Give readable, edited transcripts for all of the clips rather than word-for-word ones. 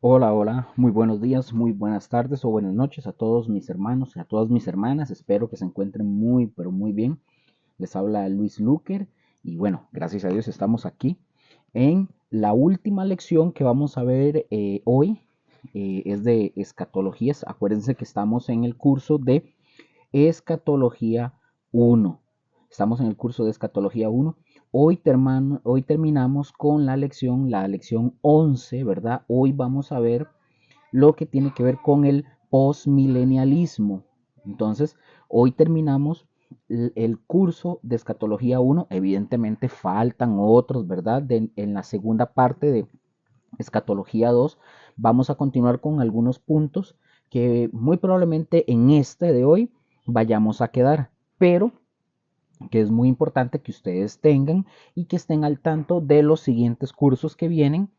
Hola, hola, muy buenos días, muy buenas tardes o buenas noches a todos mis hermanos y a todas mis hermanas. Espero que se encuentren muy, pero muy bien. Les habla Luis Luker y bueno, gracias a Dios estamos aquí en la última lección que vamos a ver hoy. Es de escatologías. Acuérdense que estamos en el curso de Escatología 1. Estamos en el curso de Escatología 1. Hoy terminamos con la lección 11, ¿verdad? Hoy vamos a ver lo que tiene que ver con el postmilenialismo. Entonces, hoy terminamos el curso de Escatología 1. Evidentemente faltan otros, ¿verdad? En la segunda parte de Escatología 2 vamos a continuar con algunos puntos que muy probablemente en este de hoy vayamos a quedar, pero que es muy importante que ustedes tengan y que estén al tanto de los siguientes cursos que vienen.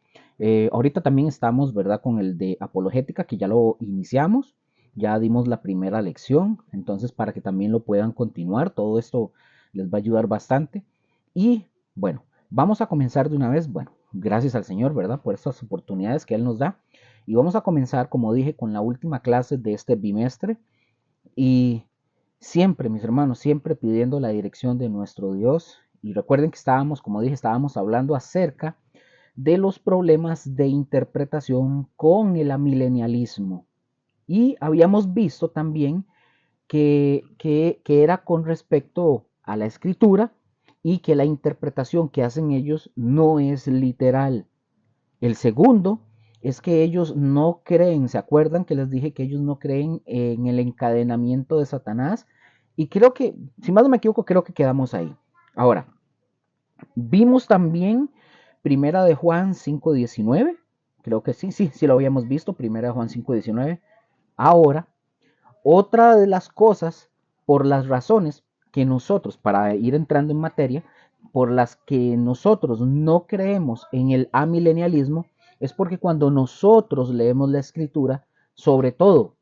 Ahorita también estamos, ¿verdad? Con el de apologética, que ya lo iniciamos, ya dimos la primera lección, entonces para que también lo puedan continuar, todo esto les va a ayudar bastante. Y bueno, vamos a comenzar de una vez, bueno, gracias al Señor, ¿verdad? Por estas oportunidades que Él nos da. Y vamos a comenzar, como dije, con la última clase de este bimestre. Y siempre, mis hermanos, siempre pidiendo la dirección de nuestro Dios. Y recuerden que estábamos, como dije, estábamos hablando acerca de los problemas de interpretación con el amilenialismo. Y habíamos visto también que era con respecto a la escritura y que la interpretación que hacen ellos no es literal. El segundo es que ellos no creen, ¿se acuerdan que les dije que ellos no creen en el encadenamiento de Satanás? Y creo que, si más no me equivoco, creo que quedamos ahí. Ahora, vimos también Primera de Juan 5:19. Creo que sí lo habíamos visto, Primera de Juan 5:19. Ahora, otra de las cosas por las razones que nosotros, para ir entrando en materia, por las que nosotros no creemos en el amilenialismo, es porque cuando nosotros leemos la escritura, sobre todo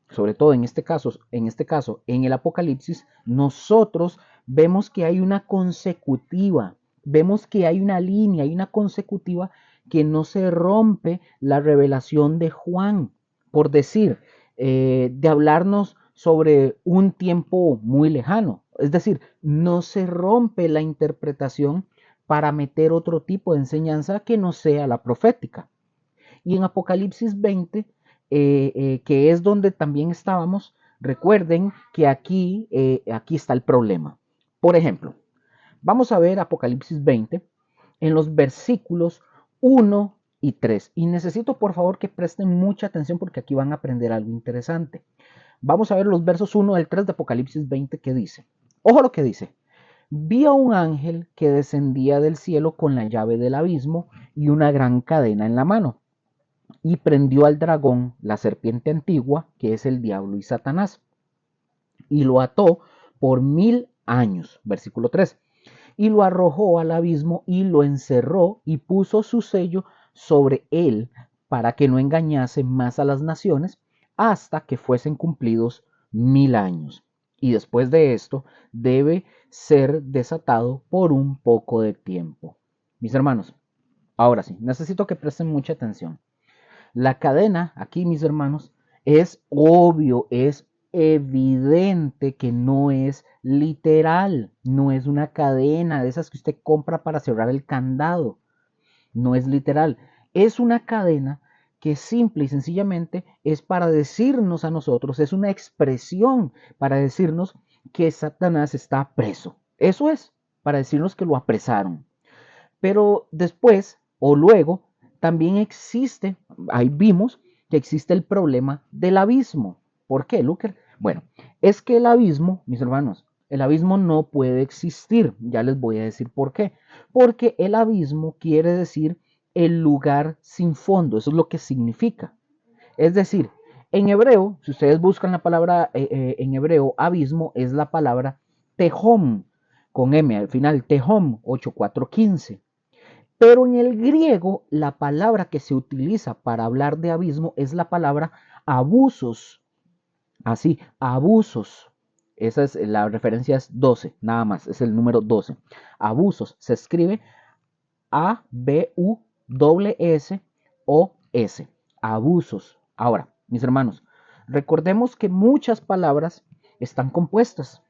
en este caso, en el Apocalipsis, nosotros vemos que hay una consecutiva, vemos que hay una línea, hay una consecutiva que no se rompe la revelación de Juan, por decir, de hablarnos sobre un tiempo muy lejano. Es decir, no se rompe la interpretación para meter otro tipo de enseñanza que no sea la profética. Y en Apocalipsis 20, que es donde también estábamos, recuerden que aquí está el problema. Por ejemplo, vamos a ver Apocalipsis 20 en los versículos 1 y 3. Y necesito por favor que presten mucha atención porque aquí van a aprender algo interesante. Vamos a ver los versos 1 al 3 de Apocalipsis 20 que dice. Ojo lo que dice. Vi a un ángel que descendía del cielo con la llave del abismo y una gran cadena en la mano. Y prendió al dragón, la serpiente antigua, que es el diablo y Satanás. Y lo ató por 1000 años. Versículo 3. Y lo arrojó al abismo y lo encerró y puso su sello sobre él para que no engañase más a las naciones hasta que fuesen cumplidos 1000 años. Y después de esto debe ser desatado por un poco de tiempo. Mis hermanos, ahora sí, necesito que presten mucha atención. La cadena, aquí mis hermanos, es obvio, es evidente que no es literal, no es una cadena de esas que usted compra para cerrar el candado, no es literal, es una cadena que simple y sencillamente es para decirnos a nosotros, es una expresión para decirnos que Satanás está preso. Eso es, para decirnos que lo apresaron. Pero después o luego también existe, ahí vimos que existe el problema del abismo. ¿Por qué, Luker? Bueno, es que el abismo, mis hermanos, el abismo no puede existir. Ya les voy a decir por qué. Porque el abismo quiere decir el lugar sin fondo. Eso es lo que significa. Es decir, en hebreo, si ustedes buscan la palabra en hebreo, abismo es la palabra tehom, con M al final, tehom 8415. Pero en el griego, la palabra que se utiliza para hablar de abismo es la palabra abusos. Así, abusos. Esa es la referencia, es 12, nada más, es el número 12. Abusos se escribe A-B-U-S-S-O-S. abusos. Ahora, mis hermanos, recordemos que muchas palabras están compuestas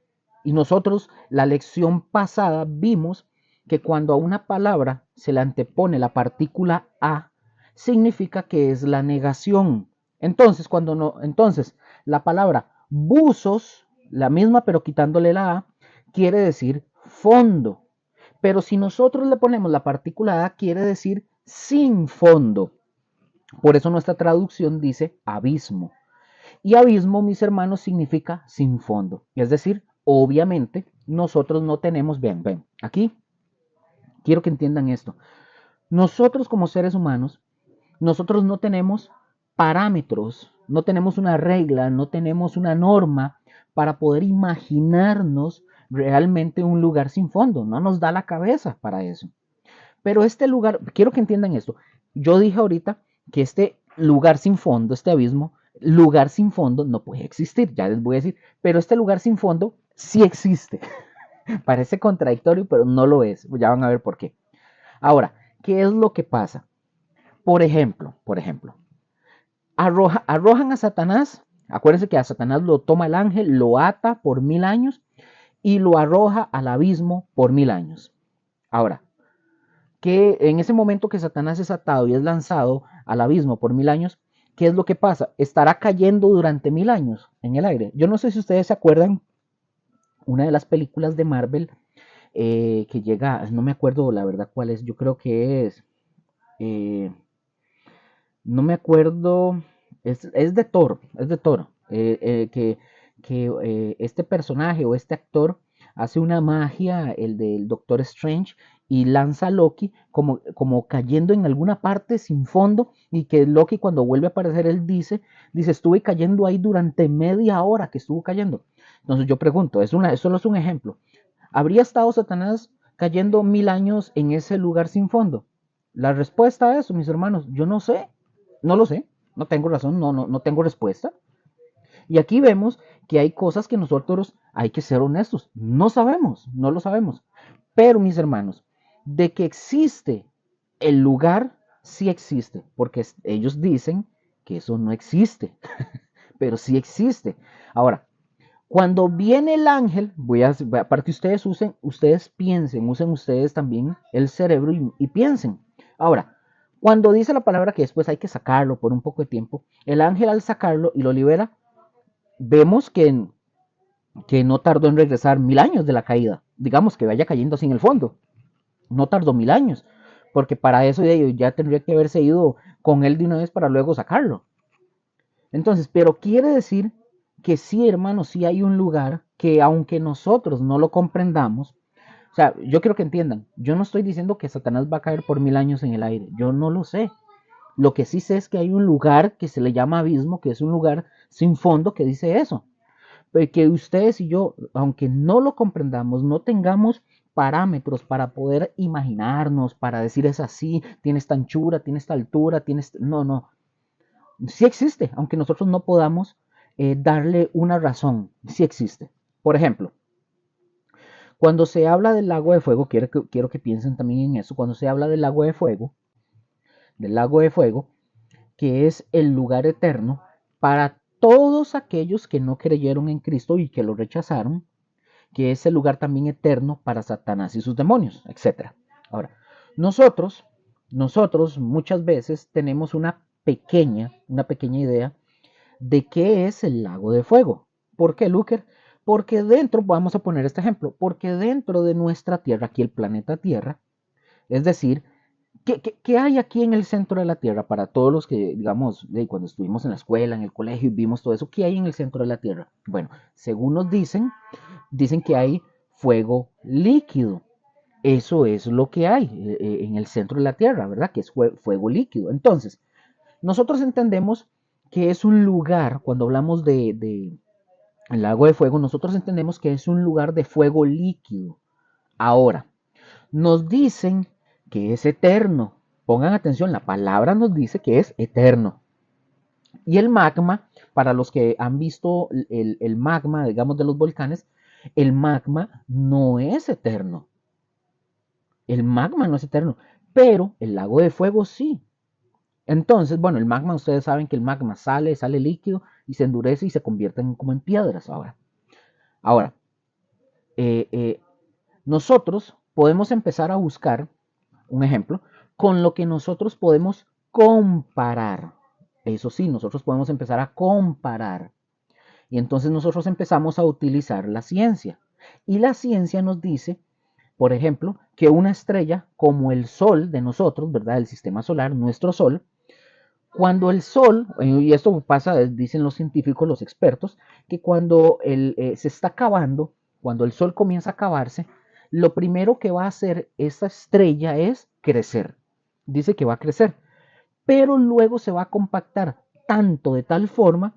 y nosotros la lección pasada vimos que cuando a una palabra se le antepone la partícula a, significa que es la negación. Entonces, cuando no, entonces la palabra buzos, la misma pero quitándole la a, quiere decir fondo. Pero si nosotros le ponemos la partícula a, quiere decir sin fondo. Por eso nuestra traducción dice abismo. Y abismo, mis hermanos, significa sin fondo. Es decir, obviamente, nosotros no tenemos, ven, aquí quiero que entiendan esto. Nosotros como seres humanos, nosotros no tenemos parámetros, no tenemos una regla, no tenemos una norma para poder imaginarnos realmente un lugar sin fondo. No nos da la cabeza para eso. Pero este lugar, quiero que entiendan esto. Yo dije ahorita que este lugar sin fondo, este abismo, lugar sin fondo no puede existir, ya les voy a decir, pero este lugar sin fondo sí existe. Parece contradictorio, pero no lo es. Ya van a ver por qué. Ahora, ¿qué es lo que pasa? Por ejemplo, arrojan a Satanás. Acuérdense que a Satanás lo toma el ángel, lo ata por 1000 años y lo arroja al abismo por 1000 años. Ahora, que en ese momento que Satanás es atado y es lanzado al abismo por 1000 años, ¿qué es lo que pasa? Estará cayendo durante 1000 años en el aire. Yo no sé si ustedes se acuerdan una de las películas de Marvel que llega, no me acuerdo la verdad cuál es, yo creo que es, eh, no me acuerdo, es de Thor, que este personaje o este actor hace una magia, el del Doctor Strange, y lanza a Loki como cayendo en alguna parte sin fondo, y que Loki cuando vuelve a aparecer, él dice, estuve cayendo ahí durante media hora que estuvo cayendo. Entonces yo pregunto, eso solo es un ejemplo. ¿Habría estado Satanás cayendo 1000 años en ese lugar sin fondo? La respuesta a eso, mis hermanos, yo no sé, no lo sé, no tengo razón, no tengo respuesta. Y aquí vemos que hay cosas que nosotros hay que ser honestos, no sabemos, no lo sabemos. Pero mis hermanos, de que existe el lugar, sí existe, porque ellos dicen que eso no existe, pero sí existe. Ahora, cuando viene el ángel, para que ustedes piensen, usen ustedes también el cerebro y piensen. Ahora, cuando dice la palabra que después hay que sacarlo por un poco de tiempo, el ángel al sacarlo y lo libera, vemos que no tardó en regresar 1000 años de la caída. Digamos que vaya cayendo así en el fondo. No tardó 1000 años, porque para eso ya tendría que haberse ido con él de una vez para luego sacarlo. Entonces, pero quiere decir que sí, hermanos, sí hay un lugar que aunque nosotros no lo comprendamos, o sea, yo quiero que entiendan, yo no estoy diciendo que Satanás va a caer por 1000 años en el aire, yo no lo sé. Lo que sí sé es que hay un lugar que se le llama abismo, que es un lugar sin fondo que dice eso. Pero que ustedes y yo, aunque no lo comprendamos, no tengamos parámetros para poder imaginarnos, para decir es así, tiene esta anchura, tiene esta altura, no, sí existe, aunque nosotros no podamos darle una razón, sí existe. Por ejemplo, cuando se habla del lago de fuego, quiero que piensen también en eso, cuando se habla del lago de fuego, que es el lugar eterno para todos aquellos que no creyeron en Cristo y que lo rechazaron, que es el lugar también eterno para Satanás y sus demonios, etcétera. Ahora, nosotros, nosotros muchas veces tenemos una pequeña idea de qué es el lago de fuego. ¿Por qué, Luker? Porque dentro, vamos a poner este ejemplo, porque dentro de nuestra Tierra, aquí el planeta Tierra, es decir, ¿qué hay aquí en el centro de la Tierra para todos los que, digamos, cuando estuvimos en la escuela, en el colegio y vimos todo eso? ¿Qué hay en el centro de la Tierra? Bueno, según nos dicen que hay fuego líquido. Eso es lo que hay en el centro de la Tierra, ¿verdad? Que es fuego líquido. Entonces, nosotros entendemos que es un lugar, cuando hablamos de el lago de fuego, nosotros entendemos que es un lugar de fuego líquido. Ahora, nos dicen que es eterno. Pongan atención, la palabra nos dice que es eterno. Y el magma, para los que han visto el magma, digamos, de los volcanes, el magma no es eterno. El magma no es eterno, pero el lago de fuego sí. Entonces, bueno, el magma, ustedes saben que el magma sale líquido y se endurece y se convierte como en piedras ahora, eh, eh, nosotros podemos empezar a buscar un ejemplo con lo que nosotros podemos comparar. Eso sí, nosotros podemos empezar a comparar. Y entonces nosotros empezamos a utilizar la ciencia. Y la ciencia nos dice, por ejemplo, que una estrella como el Sol de nosotros, ¿verdad? El sistema solar, nuestro Sol, cuando el Sol, y esto pasa, dicen los científicos, los expertos, que cuando se está acabando, cuando el Sol comienza a acabarse, lo primero que va a hacer esa estrella es crecer. Dice que va a crecer, pero luego se va a compactar tanto de tal forma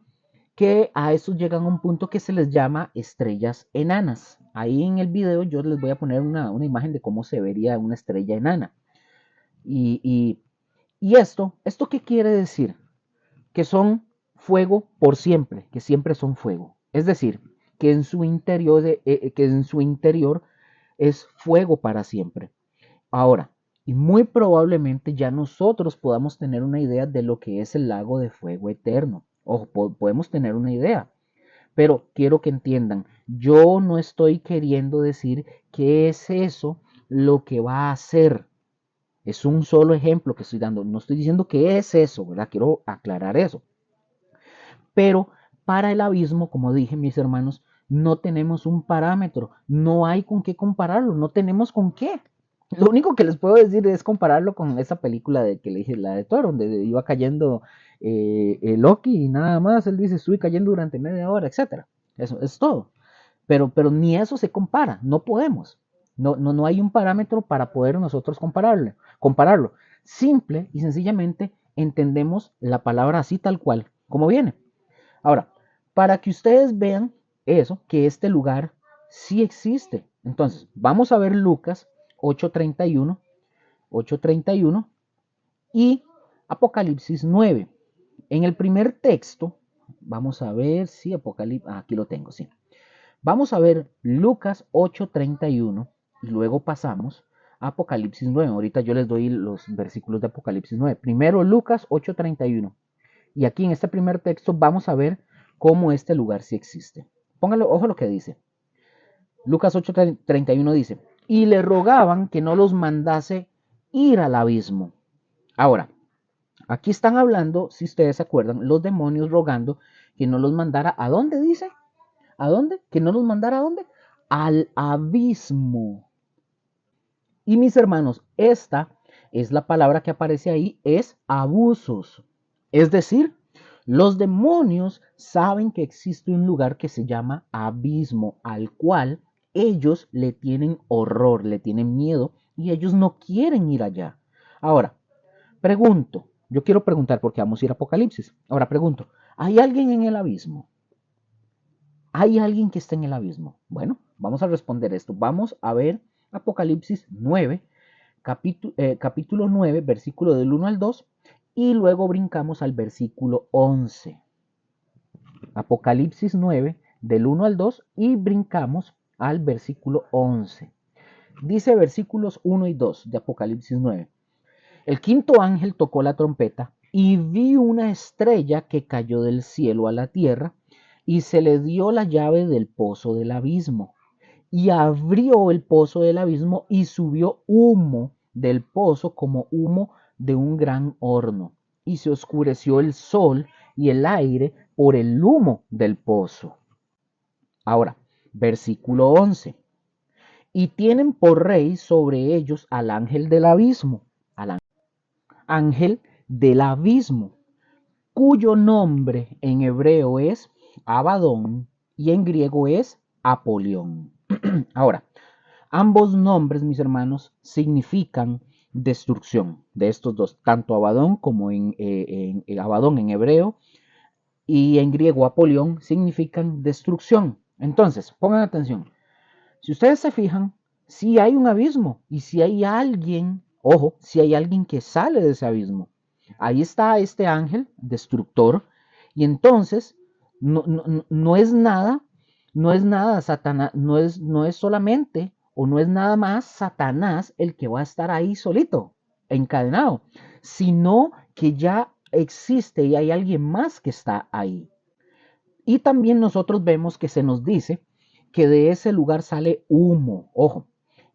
que a eso llegan a un punto que se les llama estrellas enanas. Ahí en el video yo les voy a poner una imagen de cómo se vería una estrella enana. Y, y, y esto qué quiere decir? Que son fuego por siempre, que siempre son fuego. Es decir, que en su interior es fuego para siempre. Ahora, y muy probablemente ya nosotros podamos tener una idea de lo que es el lago de fuego eterno. O podemos tener una idea. Pero quiero que entiendan, yo no estoy queriendo decir que es eso lo que va a hacer. Es un solo ejemplo que estoy dando. No estoy diciendo que es eso, ¿verdad? Quiero aclarar eso. Pero para el abismo, como dije, mis hermanos, no tenemos un parámetro, no hay con qué compararlo, no tenemos con qué. Lo único que les puedo decir es compararlo con esa película de que le dije, la de Thor, donde iba cayendo Loki y nada más, él dice, estoy cayendo durante media hora, etcétera. Eso es todo. Pero ni eso se compara, no podemos. No hay un parámetro para poder nosotros compararlo. Simple y sencillamente entendemos la palabra así tal cual, como viene. Ahora, para que ustedes vean eso, que este lugar sí existe. Entonces, vamos a ver Lucas 8:31, 8:31 y Apocalipsis 9. En el primer texto, vamos a ver si Apocalipsis, aquí lo tengo, sí. Vamos a ver Lucas 8:31 y luego pasamos a Apocalipsis 9. Ahorita yo les doy los versículos de Apocalipsis 9. Primero Lucas 8:31. Y aquí en este primer texto vamos a ver cómo este lugar sí existe. Póngalo, ojo lo que dice. Lucas 8:31 dice, y le rogaban que no los mandase ir al abismo. Ahora, aquí están hablando, si ustedes se acuerdan, los demonios rogando que no los mandara, ¿a dónde dice? ¿A dónde? Que no los mandara, ¿a dónde? Al abismo. Y mis hermanos, esta es la palabra que aparece ahí, es abusos. Es decir, los demonios saben que existe un lugar que se llama abismo, al cual ellos le tienen horror, le tienen miedo y ellos no quieren ir allá. Ahora, pregunto, yo quiero preguntar porque vamos a ir a Apocalipsis. Ahora pregunto, ¿hay alguien en el abismo? ¿Hay alguien que está en el abismo? Bueno, vamos a responder esto. Vamos a ver Apocalipsis 9, capítulo 9, versículo del 1 al 2, y luego brincamos al versículo 11. Apocalipsis 9, del 1 al 2, y brincamos al versículo 11. Dice versículos 1 y 2 de Apocalipsis 9. El quinto ángel tocó la trompeta y vi una estrella que cayó del cielo a la tierra y se le dio la llave del pozo del abismo. Y abrió el pozo del abismo y subió humo del pozo como humo de un gran horno. Y se oscureció el sol y el aire por el humo del pozo. Ahora, versículo 11. Y tienen por rey sobre ellos al ángel del abismo, al ángel del abismo, cuyo nombre en hebreo es Abadón y en griego es Apolión. Ahora, ambos nombres, mis hermanos, significan destrucción de estos dos, tanto Abadón como en Abadón en hebreo y en griego Apolión significan destrucción. Entonces, pongan atención. Si ustedes se fijan, si hay un abismo y si hay alguien, ojo, si hay alguien que sale de ese abismo. Ahí está este ángel destructor y entonces no es nada, no es nada Satanás, no es solamente o no es nada más Satanás el que va a estar ahí solito. encadenado, sino que ya existe y hay alguien más que está ahí. Y también nosotros vemos que se nos dice que de ese lugar sale humo, ojo.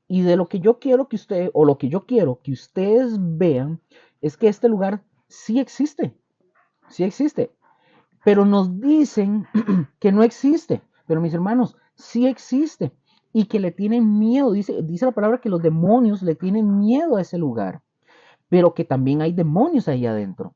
Y de lo que yo quiero que usted, o lo que yo quiero que ustedes vean, es que este lugar sí existe, pero nos dicen que no existe. Pero mis hermanos, sí existe y que le tienen miedo. Dice la palabra que los demonios le tienen miedo a ese lugar, pero que también hay demonios ahí adentro.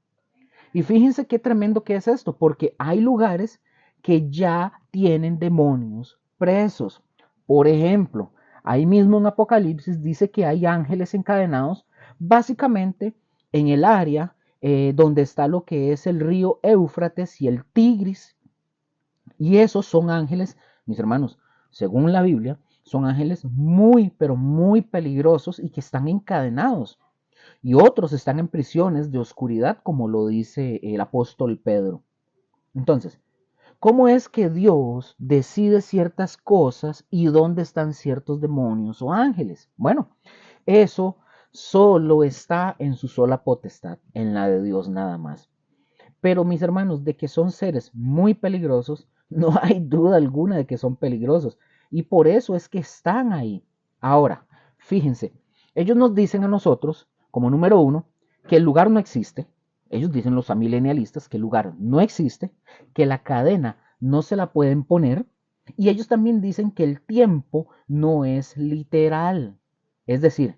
Y fíjense qué tremendo que es esto, porque hay lugares que ya tienen demonios presos. Por ejemplo, ahí mismo en Apocalipsis dice que hay ángeles encadenados, básicamente en el área donde está lo que es el río Éufrates y el Tigris. Y esos son ángeles, mis hermanos, según la Biblia, son ángeles muy, pero muy peligrosos y que están encadenados y otros están en prisiones de oscuridad, como lo dice el apóstol Pedro. Entonces, ¿cómo es que Dios decide ciertas cosas y dónde están ciertos demonios o ángeles? Bueno, eso solo está en su sola potestad, en la de Dios nada más. Pero mis hermanos, de que son seres muy peligrosos, no hay duda alguna de que son peligrosos. Y por eso es que están ahí. Ahora, fíjense, ellos nos dicen a nosotros, como número uno, que el lugar no existe. Ellos dicen los amilenialistas que el lugar no existe, que la cadena no se la pueden poner. Y ellos también dicen que el tiempo no es literal. Es decir,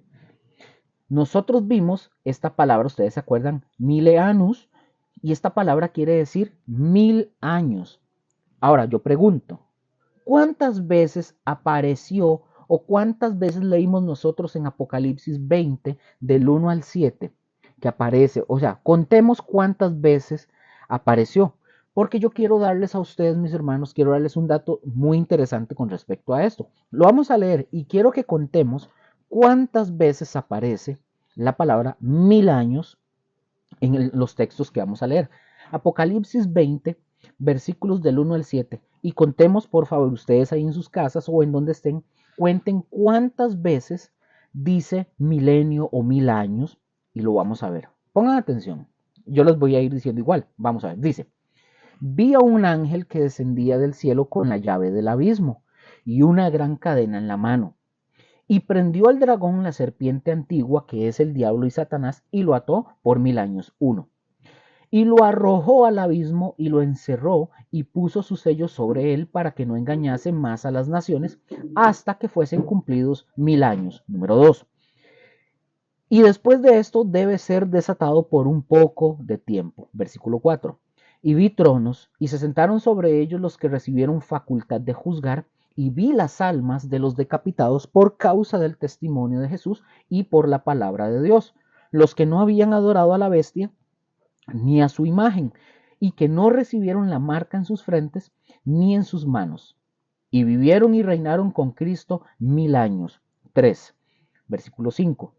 nosotros vimos esta palabra, ustedes se acuerdan, mileanus, y esta palabra quiere decir 1000 años. Ahora yo pregunto, ¿cuántas veces apareció o cuántas veces leímos nosotros en Apocalipsis 20 del 1 al 7 que aparece? O sea, contemos cuántas veces apareció, porque yo quiero darles a ustedes, mis hermanos, quiero darles un dato muy interesante con respecto a esto. Lo vamos a leer y quiero que contemos cuántas veces aparece la palabra 1000 años en los textos que vamos a leer. Apocalipsis 20, versículos del 1 al 7. Y contemos, por favor, ustedes ahí en sus casas o en donde estén, cuenten cuántas veces dice milenio o 1000 años y lo vamos a ver. Pongan atención. Yo les voy a ir diciendo igual. Vamos a ver. Dice, vi a un ángel que descendía del cielo con la llave del abismo y una gran cadena en la mano. Y prendió al dragón, la serpiente antigua, que es el diablo y Satanás, y lo ató por 1000 años. Uno. Y lo arrojó al abismo y lo encerró y puso su sello sobre él para que no engañase más a las naciones hasta que fuesen cumplidos 1000 años. Número 2. Y después de esto debe ser desatado por un poco de tiempo. Versículo 4. Y vi tronos, y se sentaron sobre ellos los que recibieron facultad de juzgar, y vi las almas de los decapitados por causa del testimonio de Jesús y por la palabra de Dios, los que no habían adorado a la bestia ni a su imagen, y que no recibieron la marca en sus frentes ni en sus manos. Y vivieron y reinaron con Cristo 1000 años. 3. Versículo 5.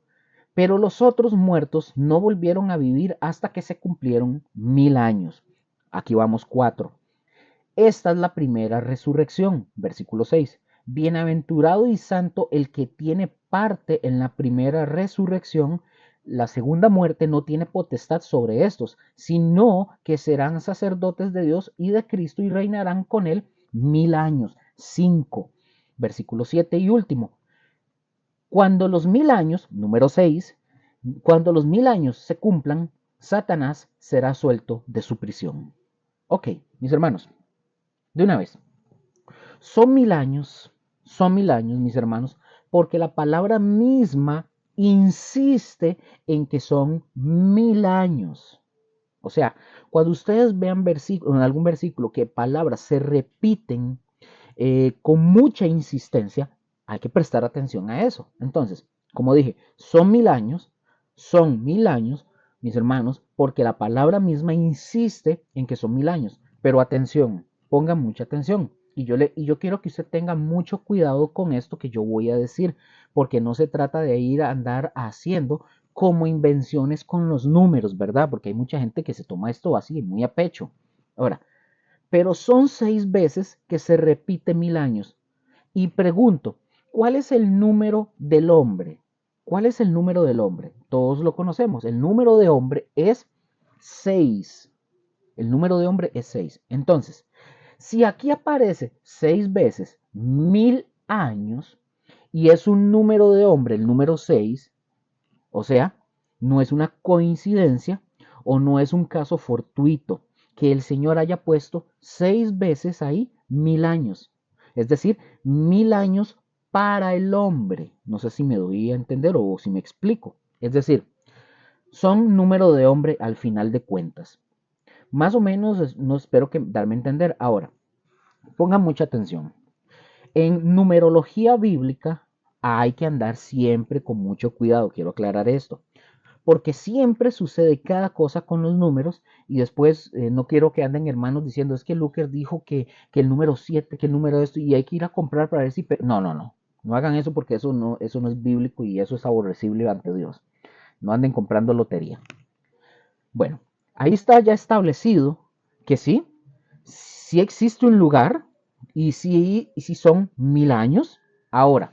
Pero los otros muertos no volvieron a vivir hasta que se cumplieron 1000 años. Aquí vamos 4. Esta es la primera resurrección. Versículo 6. Bienaventurado y santo el que tiene parte en la primera resurrección. La segunda muerte no tiene potestad sobre estos, sino que serán sacerdotes de Dios y de Cristo y reinarán con él 1000 años. 5. Versículo 7 y último. Cuando los 1000 años, número 6, cuando los 1000 años se cumplan, Satanás será suelto de su prisión. Ok, mis hermanos, de una vez. Son 1000 años, mis hermanos, porque la palabra misma insiste en que son 1000 años. O sea, cuando ustedes vean en algún versículo que palabras se repiten con mucha insistencia, hay que prestar atención a eso. Entonces, como dije, son 1000 años, mis hermanos, porque la palabra misma insiste en que son 1000 años. Pero atención, pongan mucha atención. Y yo quiero que usted tenga mucho cuidado con esto que yo voy a decir, porque no se trata de ir a andar haciendo como invenciones con los números, ¿verdad? Porque hay mucha gente que se toma esto así, muy a pecho. Ahora, pero son 6 veces que se repite 1000 años. Y pregunto, ¿cuál es el número del hombre? ¿Cuál es el número del hombre? Todos lo conocemos. El número de hombre es 6. El número de hombre es 6. Entonces, si aquí aparece 6 veces 1000 años y es un número de hombre, el número 6, o sea, no es una coincidencia o no es un caso fortuito que el Señor haya puesto 6 veces ahí 1000 años. Es decir, 1000 años para el hombre. No sé si me doy a entender o si me explico. Es decir, son número de hombre al final de cuentas. Más o menos, no espero que darme a entender. Ahora, pongan mucha atención. En numerología bíblica hay que andar siempre con mucho cuidado. Quiero aclarar esto. Porque siempre sucede cada cosa con los números y después no quiero que anden hermanos diciendo es que Luker dijo que el número 7, que el número de esto y hay que ir a comprar para ver si... No, no, no. No hagan eso porque eso no es bíblico y eso es aborrecible ante Dios. No anden comprando lotería. Bueno, ahí está ya establecido que sí existe un lugar y sí son 1000 años. Ahora,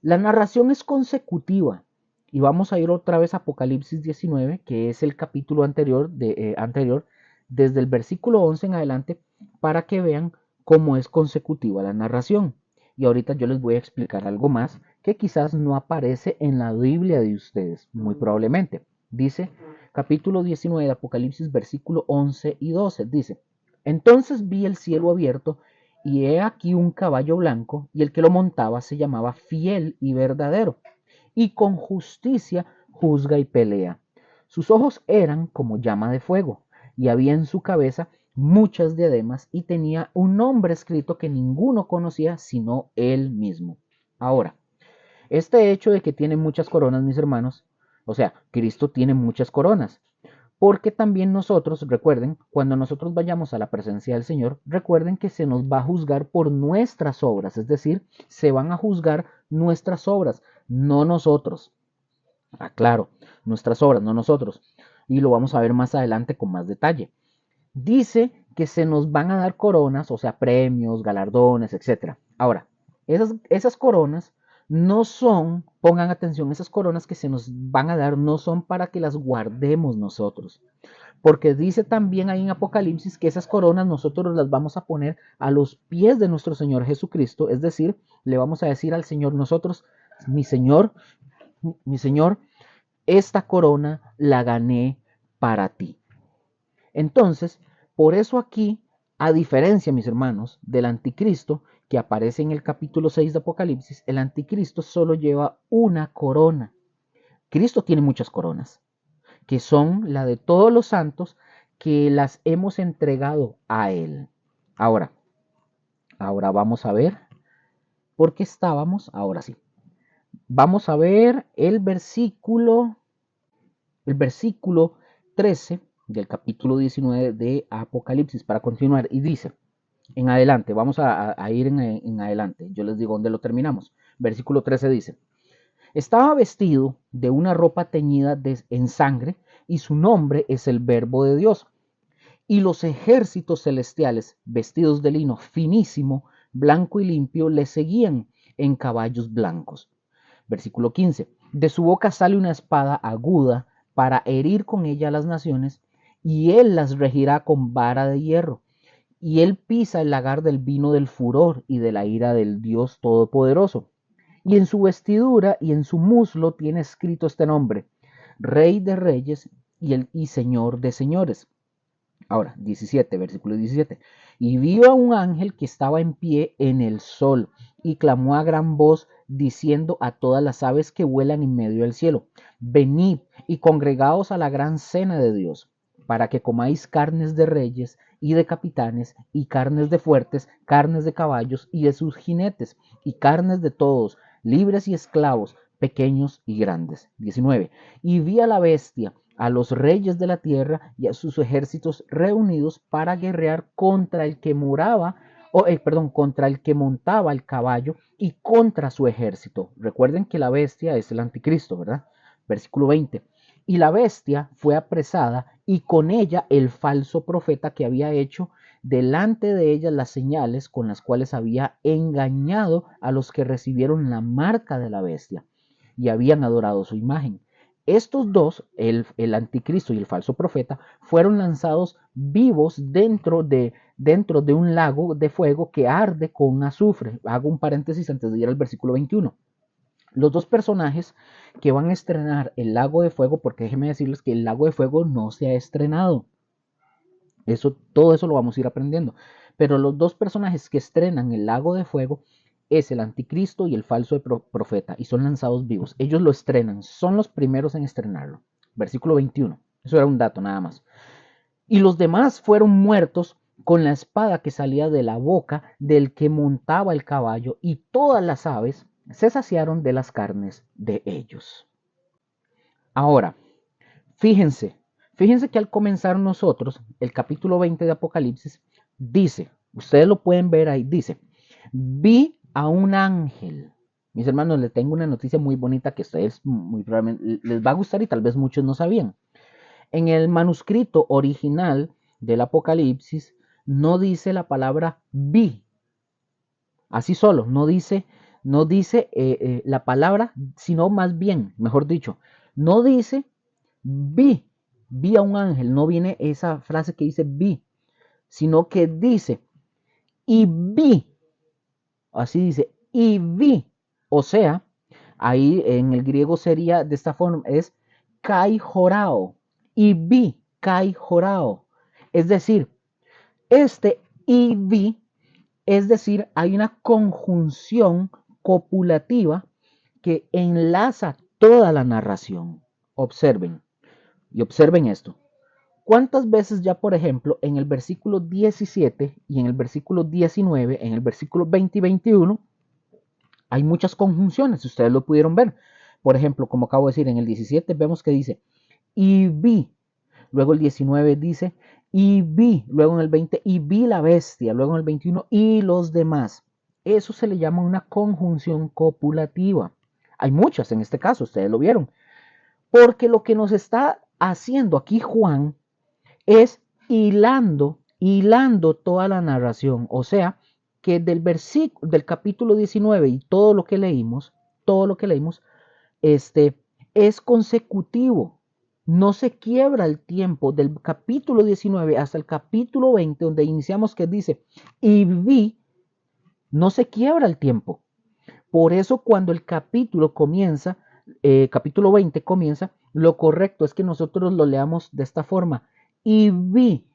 la narración es consecutiva y vamos a ir otra vez a Apocalipsis 19, que es el capítulo anterior, desde el versículo 11 en adelante, para que vean cómo es consecutiva la narración. Y ahorita yo les voy a explicar algo más que quizás no aparece en la Biblia de ustedes, muy probablemente. Dice capítulo 19 de Apocalipsis, versículo 11 y 12, dice, entonces vi el cielo abierto y he aquí un caballo blanco, y el que lo montaba se llamaba Fiel y Verdadero, y con justicia juzga y pelea. Sus ojos eran como llama de fuego, y había en su cabeza muchas diademas, y tenía un nombre escrito que ninguno conocía sino él mismo. Ahora, este hecho de que tiene muchas coronas, mis hermanos, o sea, Cristo tiene muchas coronas, porque también nosotros, recuerden, cuando nosotros vayamos a la presencia del Señor, recuerden que se nos va a juzgar por nuestras obras, es decir, se van a juzgar nuestras obras, no nosotros. Aclaro, nuestras obras, no nosotros. Y lo vamos a ver más adelante con más detalle. Dice que se nos van a dar coronas, o sea, premios, galardones, etc. Ahora, esas coronas no son, pongan atención, esas coronas que se nos van a dar no son para que las guardemos nosotros. Porque dice también ahí en Apocalipsis que esas coronas nosotros las vamos a poner a los pies de nuestro Señor Jesucristo. Es decir, le vamos a decir al Señor nosotros, mi Señor, esta corona la gané para ti. Entonces, por eso aquí, a diferencia, mis hermanos, del anticristo que aparece en el capítulo 6 de Apocalipsis, el anticristo solo lleva una corona. Cristo tiene muchas coronas, que son la de todos los santos que las hemos entregado a Él. Ahora vamos a ver por qué estábamos, ahora sí. Vamos a ver el versículo 13 del capítulo 19 de Apocalipsis para continuar. Y dice, en adelante, vamos a ir en adelante. Yo les digo dónde lo terminamos. Versículo 13 dice, estaba vestido de una ropa teñida en sangre y su nombre es el Verbo de Dios. Y los ejércitos celestiales, vestidos de lino finísimo, blanco y limpio, le seguían en caballos blancos. Versículo 15. De su boca sale una espada aguda para herir con ella a las naciones, y él las regirá con vara de hierro. Y él pisa el lagar del vino del furor y de la ira del Dios Todopoderoso. Y en su vestidura y en su muslo tiene escrito este nombre, Rey de Reyes y Señor de Señores. Ahora, 17, versículo 17. Y vio a un ángel que estaba en pie en el sol y clamó a gran voz diciendo a todas las aves que vuelan en medio del cielo, venid y congregaos a la gran cena de Dios, para que comáis carnes de reyes y de capitanes y carnes de fuertes, carnes de caballos y de sus jinetes y carnes de todos, libres y esclavos, pequeños y grandes. 19. Y vi a la bestia, a los reyes de la tierra y a sus ejércitos reunidos para guerrear contra el que contra el que montaba el caballo y contra su ejército. Recuerden que la bestia es el anticristo, ¿verdad? Versículo 20. Y la bestia fue apresada y con ella el falso profeta que había hecho delante de ella las señales con las cuales había engañado a los que recibieron la marca de la bestia y habían adorado su imagen. Estos dos, el anticristo y el falso profeta, fueron lanzados vivos dentro de un lago de fuego que arde con azufre. Hago un paréntesis antes de ir al versículo 21. Los dos personajes que van a estrenar el lago de fuego, porque déjenme decirles que el lago de fuego no se ha estrenado. Todo eso lo vamos a ir aprendiendo. Pero los dos personajes que estrenan el lago de fuego es el anticristo y el falso profeta, y son lanzados vivos. Ellos lo estrenan, son los primeros en estrenarlo. Versículo 21. Eso era un dato nada más. Y los demás fueron muertos con la espada que salía de la boca del que montaba el caballo, y todas las aves se saciaron de las carnes de ellos. Ahora, fíjense que al comenzar nosotros, el capítulo 20 de Apocalipsis, dice, ustedes lo pueden ver ahí, dice, vi a un ángel. Mis hermanos, les tengo una noticia muy bonita que a ustedes muy probablemente les va a gustar y tal vez muchos no sabían. En el manuscrito original del Apocalipsis no dice la palabra vi, así solo, no dice la palabra, sino más bien, mejor dicho, no dice vi a un ángel, no viene esa frase que dice vi, sino que dice y vi, así dice, y vi, o sea, ahí en el griego sería de esta forma, es kai jorao, y vi, kai jorao, es decir, y vi, es decir, hay una conjunción copulativa que enlaza toda la narración. Observen, y observen esto. ¿Cuántas veces ya, por ejemplo, en el versículo 17 y en el versículo 19, en el versículo 20 y 21, hay muchas conjunciones, ustedes lo pudieron ver? Por ejemplo, como acabo de decir, en el 17 vemos que dice, y vi, luego el 19 dice, y vi, luego en el 20, y vi la bestia, luego en el 21, y los demás. Eso se le llama una conjunción copulativa. Hay muchas en este caso, ustedes lo vieron. Porque lo que nos está haciendo aquí Juan es hilando toda la narración. O sea, que del capítulo 19 y todo lo que leímos, es consecutivo. No se quiebra el tiempo del capítulo 19 hasta el capítulo 20, donde iniciamos que dice, y vi, no se quiebra el tiempo. Por eso cuando el capítulo comienza, capítulo 20 comienza, lo correcto es que nosotros lo leamos de esta forma. Y vi,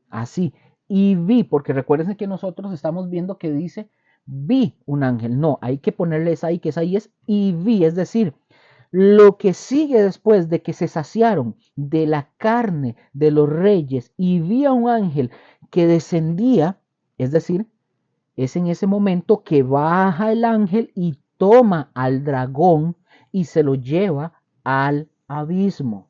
así, y vi, porque recuérdense que nosotros estamos viendo que dice, vi un ángel. No, hay que ponerle esa ahí, que esa ahí es, y vi, es decir, lo que sigue después de que se saciaron de la carne de los reyes y vi a un ángel que descendía, es decir, es en ese momento que baja el ángel y toma al dragón y se lo lleva al abismo.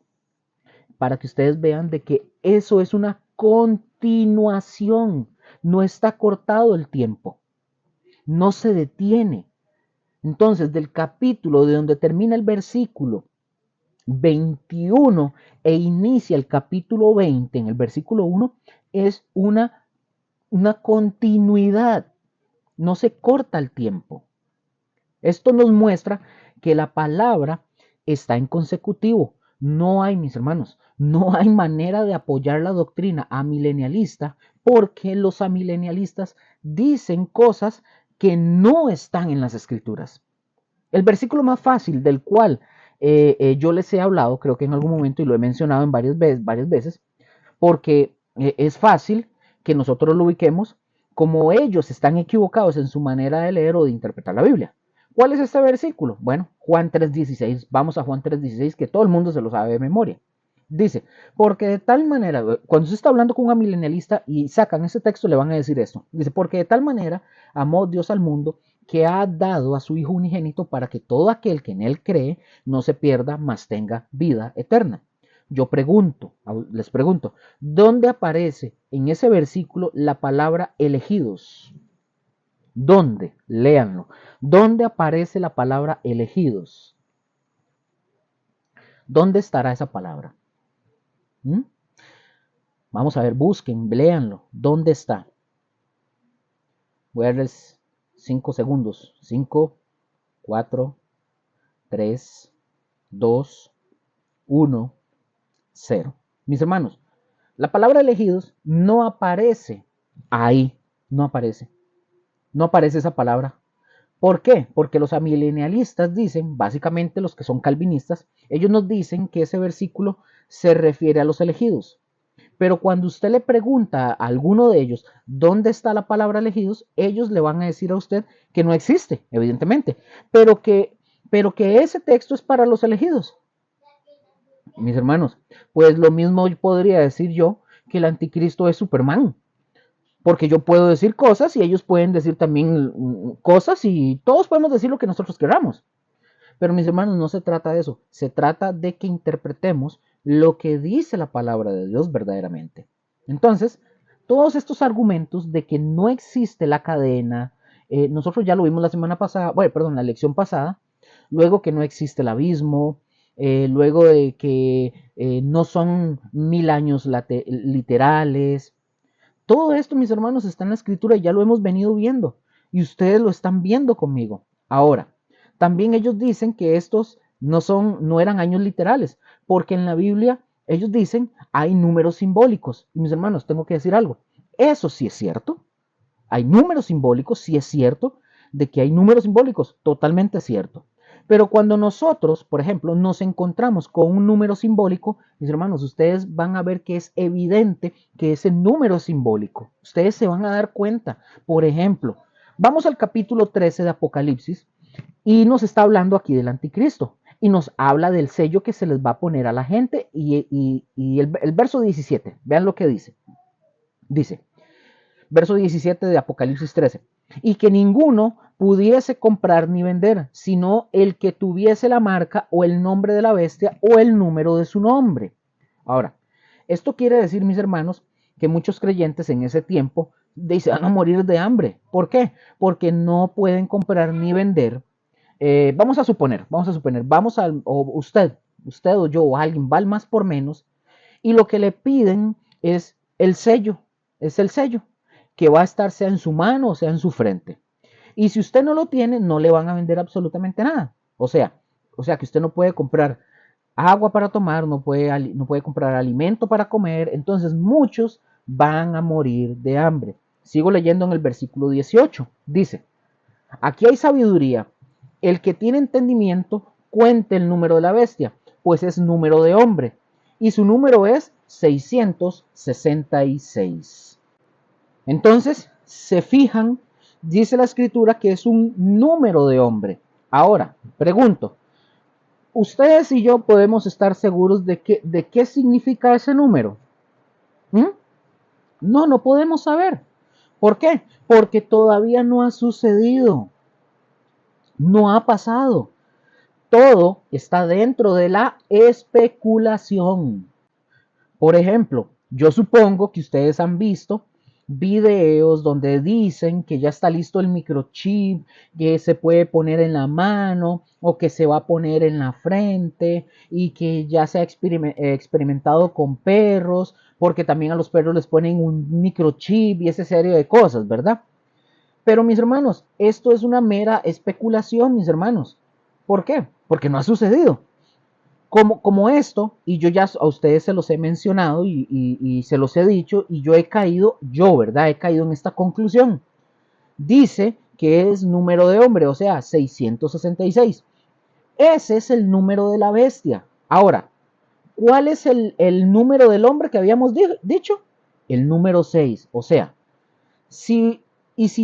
Para que ustedes vean de que eso es una continuación. No está cortado el tiempo. No se detiene. Entonces, del capítulo de donde termina el versículo 21 e inicia el capítulo 20 en el versículo 1, es una continuidad. No se corta el tiempo. Esto nos muestra que la palabra está en consecutivo. No hay, mis hermanos, no hay manera de apoyar la doctrina amilenialista porque los amilenialistas dicen cosas que no están en las escrituras. El versículo más fácil del cual yo les he hablado, creo que en algún momento, y lo he mencionado en varias veces, porque es fácil que nosotros lo ubiquemos como ellos están equivocados en su manera de leer o de interpretar la Biblia. ¿Cuál es este versículo? Bueno, Juan 3:16. Vamos a Juan 3:16, que todo el mundo se lo sabe de memoria. Dice, porque de tal manera, cuando se está hablando con un amilenialista y sacan ese texto, le van a decir esto. Dice, porque de tal manera amó Dios al mundo que ha dado a su Hijo unigénito para que todo aquel que en él cree no se pierda, mas tenga vida eterna. Yo les pregunto, ¿dónde aparece en ese versículo la palabra elegidos? ¿Dónde? Léanlo. ¿Dónde aparece la palabra elegidos? ¿Dónde estará esa palabra? ¿Mm? Vamos a ver, busquen, léanlo. ¿Dónde está? Voy a darles 5 segundos. 5, 4, 3, 2, 1, 0. Mis hermanos, la palabra elegidos no aparece ahí, no aparece. No aparece esa palabra. ¿Por qué? Porque los amilenialistas dicen, básicamente los que son calvinistas, ellos nos dicen que ese versículo se refiere a los elegidos. Pero cuando usted le pregunta a alguno de ellos dónde está la palabra elegidos, ellos le van a decir a usted que no existe, evidentemente, pero que ese texto es para los elegidos. Mis hermanos, pues lo mismo podría decir yo que el anticristo es Superman, porque yo puedo decir cosas y ellos pueden decir también cosas y todos podemos decir lo que nosotros queramos. Pero mis hermanos, no se trata de eso, se trata de que interpretemos lo que dice la palabra de Dios verdaderamente. Entonces, todos estos argumentos de que no existe la cadena, nosotros ya lo vimos la semana pasada, bueno, perdón, la lección pasada, luego que no existe el abismo, luego de que no son 1000 años literales. Todo esto, mis hermanos, está en la escritura y ya lo hemos venido viendo y ustedes lo están viendo conmigo. Ahora, también ellos dicen que estos no eran años literales, porque en la Biblia ellos dicen hay números simbólicos. Y mis hermanos, tengo que decir algo. Eso sí es cierto. Hay números simbólicos, sí es cierto, de que hay números simbólicos, totalmente cierto. Pero cuando nosotros, por ejemplo, nos encontramos con un número simbólico, mis hermanos, ustedes van a ver que es evidente que ese número es simbólico. Ustedes se van a dar cuenta. Por ejemplo, vamos al capítulo 13 de Apocalipsis y nos está hablando aquí del anticristo. Y nos habla del sello que se les va a poner a la gente. Y el verso 17, vean lo que dice. Dice, verso 17 de Apocalipsis 13. Y que ninguno pudiese comprar ni vender, sino el que tuviese la marca o el nombre de la bestia o el número de su nombre. Ahora, esto quiere decir, mis hermanos, que muchos creyentes en ese tiempo se van a morir de hambre. ¿Por qué? Porque no pueden comprar ni vender. Vamos a suponer, usted o yo o alguien va al más por menos y lo que le piden es el sello, que va a estar sea en su mano o sea en su frente. Y si usted no lo tiene, no le van a vender absolutamente nada. O sea que usted no puede comprar agua para tomar, no puede comprar alimento para comer. Entonces muchos van a morir de hambre. Sigo leyendo en el versículo 18. Dice, aquí hay sabiduría. El que tiene entendimiento, cuente el número de la bestia, pues es número de hombre. Y su número es 666. Entonces, se fijan, dice la escritura que es un número de hombre. Ahora, pregunto, ¿ustedes y yo podemos estar seguros de qué significa ese número? ¿Mm? No podemos saber. ¿Por qué? Porque todavía no ha sucedido. No ha pasado. Todo está dentro de la especulación. Por ejemplo, yo supongo que ustedes han visto videos donde dicen que ya está listo el microchip, que se puede poner en la mano o que se va a poner en la frente y que ya se ha experimentado con perros, porque también a los perros les ponen un microchip y ese serie de cosas, ¿verdad? Pero mis hermanos, esto es una mera especulación, mis hermanos. ¿Por qué? Porque no ha sucedido. Como esto, y yo ya a ustedes se los he mencionado y se los he dicho, y ¿verdad? He caído en esta conclusión. Dice que es número de hombre, o sea, 666. Ese es el número de la bestia. Ahora, ¿cuál es el número del hombre que habíamos dicho? El número 6. O sea, si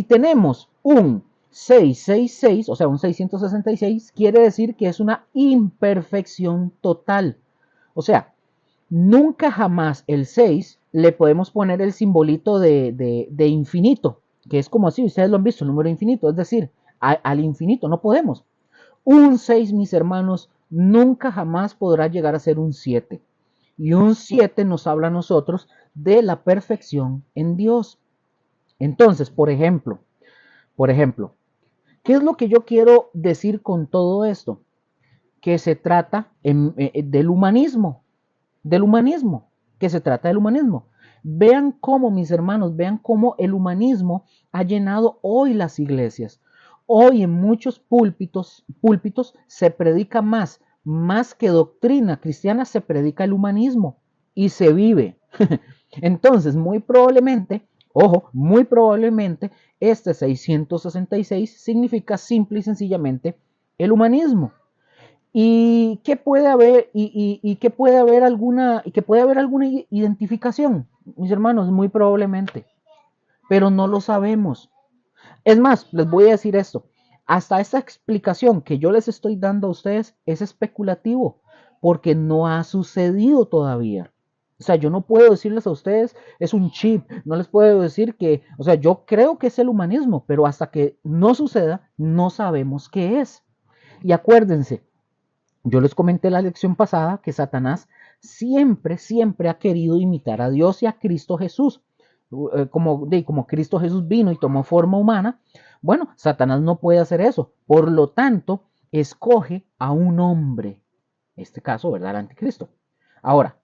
tenemos un 666, o sea, un 666, quiere decir que es una imperfección total. O sea, nunca jamás el 6 le podemos poner el simbolito de infinito, que es como así, ustedes lo han visto, el número infinito, es decir, al infinito, no podemos. Un 6, mis hermanos, nunca jamás podrá llegar a ser un 7. Y un 7 nos habla a nosotros de la perfección en Dios. Entonces, por ejemplo, ¿qué es lo que yo quiero decir con todo esto? Que se trata del humanismo, que se trata del humanismo. Vean cómo, mis hermanos, vean cómo el humanismo ha llenado hoy las iglesias. Hoy en muchos púlpitos se predica más que doctrina cristiana, se predica el humanismo y se vive. Entonces, muy probablemente, ojo, muy probablemente, este 666 significa simple y sencillamente el humanismo. Y que puede haber, y que puede haber alguna identificación, mis hermanos, muy probablemente, pero no lo sabemos. Es más, les voy a decir esto. Hasta esta explicación que yo les estoy dando a ustedes es especulativo, porque no ha sucedido todavía. O sea, yo no puedo decirles a ustedes, es un chip, no les puedo decir que, o sea, yo creo que es el humanismo, pero hasta que no suceda, no sabemos qué es. Y acuérdense, yo les comenté la lección pasada que Satanás siempre ha querido imitar a Dios y a Cristo Jesús. Como Cristo Jesús vino y tomó forma humana, bueno, Satanás no puede hacer eso. Por lo tanto, escoge a un hombre. En este caso, ¿verdad? El anticristo. Ahora,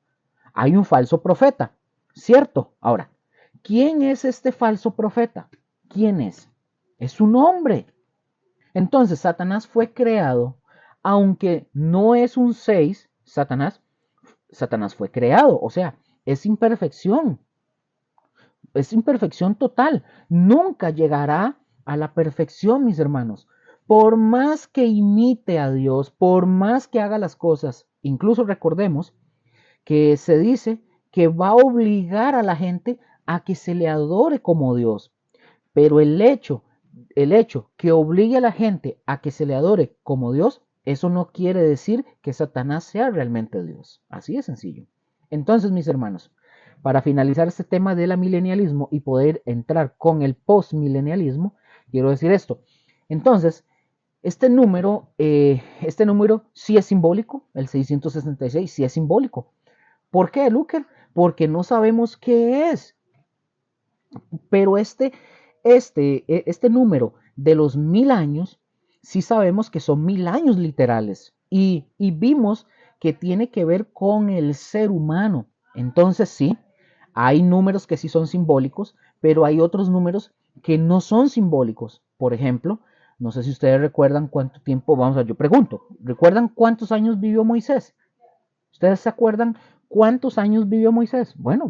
hay un falso profeta, ¿cierto? Ahora, ¿quién es este falso profeta? ¿Quién es? Es un hombre. Entonces, Satanás fue creado, aunque no es un 6, Satanás fue creado, o sea, es imperfección, es imperfección total. Nunca llegará a la perfección, mis hermanos. Por más que imite a Dios, por más que haga las cosas, incluso recordemos que se dice que va a obligar a la gente a que se le adore como Dios. Pero el hecho que obligue a la gente a que se le adore como Dios, eso no quiere decir que Satanás sea realmente Dios. Así de sencillo. Entonces, mis hermanos, para finalizar este tema del milenialismo y poder entrar con el postmilenialismo, quiero decir esto. Entonces, este número sí es simbólico, el 666 sí es simbólico. ¿Por qué, Luker? Porque no sabemos qué es. Pero este número de los 1000 años, sí sabemos que son 1000 años literales. Y vimos que tiene que ver con el ser humano. Entonces sí, hay números que sí son simbólicos, pero hay otros números que no son simbólicos. Por ejemplo, no sé si ustedes recuerdan cuánto tiempo, vamos a, yo pregunto, ¿recuerdan cuántos años vivió Moisés? ¿Ustedes se acuerdan cuántos años vivió Moisés? Bueno,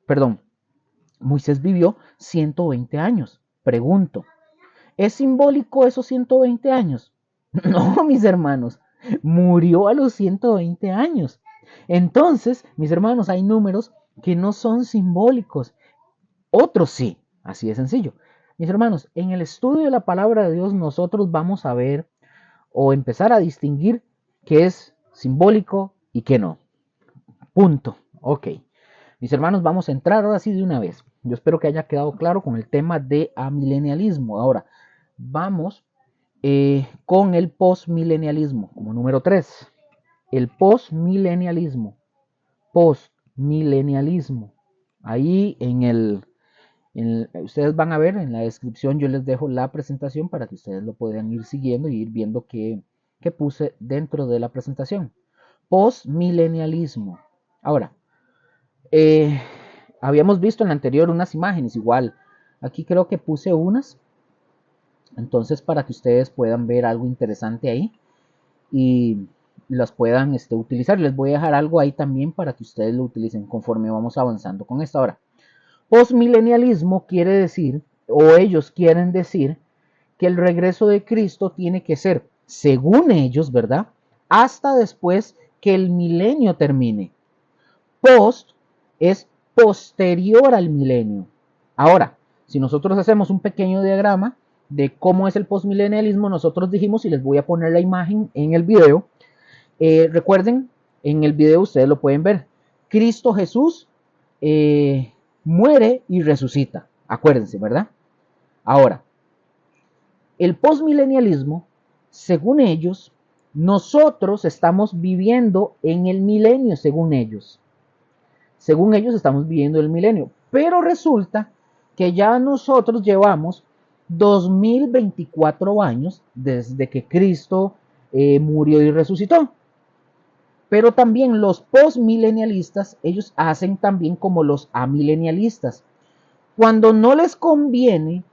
perdón, Moisés vivió 120 años. Pregunto, ¿es simbólico esos 120 años? No, mis hermanos, murió a los 120 años. Entonces, mis hermanos, hay números que no son simbólicos, otros sí, así de sencillo. Mis hermanos, en el estudio de la palabra de Dios nosotros vamos a ver o empezar a distinguir qué es simbólico y qué no. Punto. Ok. Mis hermanos, vamos a entrar ahora sí de una vez. Yo espero que haya quedado claro con el tema de amilenialismo. Ahora, vamos con el postmilenialismo como número 3. El postmilenialismo. Postmilenialismo. Ahí ustedes van a ver en la descripción, yo les dejo la presentación para que ustedes lo puedan ir siguiendo y ir viendo qué puse dentro de la presentación. Postmilenialismo. Ahora, eh, habíamos visto en la anterior unas imágenes igual. Aquí creo que puse unas. Entonces para que ustedes puedan ver algo interesante ahí y las puedan utilizar. Les voy a dejar algo ahí también para que ustedes lo utilicen conforme vamos avanzando con esta hora. Postmilenialismo quiere decir, o ellos quieren decir, que el regreso de Cristo tiene que ser, según ellos, ¿verdad? Hasta después que el milenio termine. Post es posterior al milenio. Ahora, si nosotros hacemos un pequeño diagrama de cómo es el postmilenialismo, nosotros dijimos, y les voy a poner la imagen en el video, recuerden, en el video ustedes lo pueden ver, Cristo Jesús muere y resucita, acuérdense, ¿verdad? Ahora, el postmilenialismo, según ellos, nosotros estamos viviendo en el milenio, según ellos. Según ellos estamos viviendo el milenio. Pero resulta que ya nosotros llevamos 2024 años desde que Cristo murió y resucitó. Pero también los postmilenialistas, ellos hacen también como los amilenialistas. Cuando no les conviene,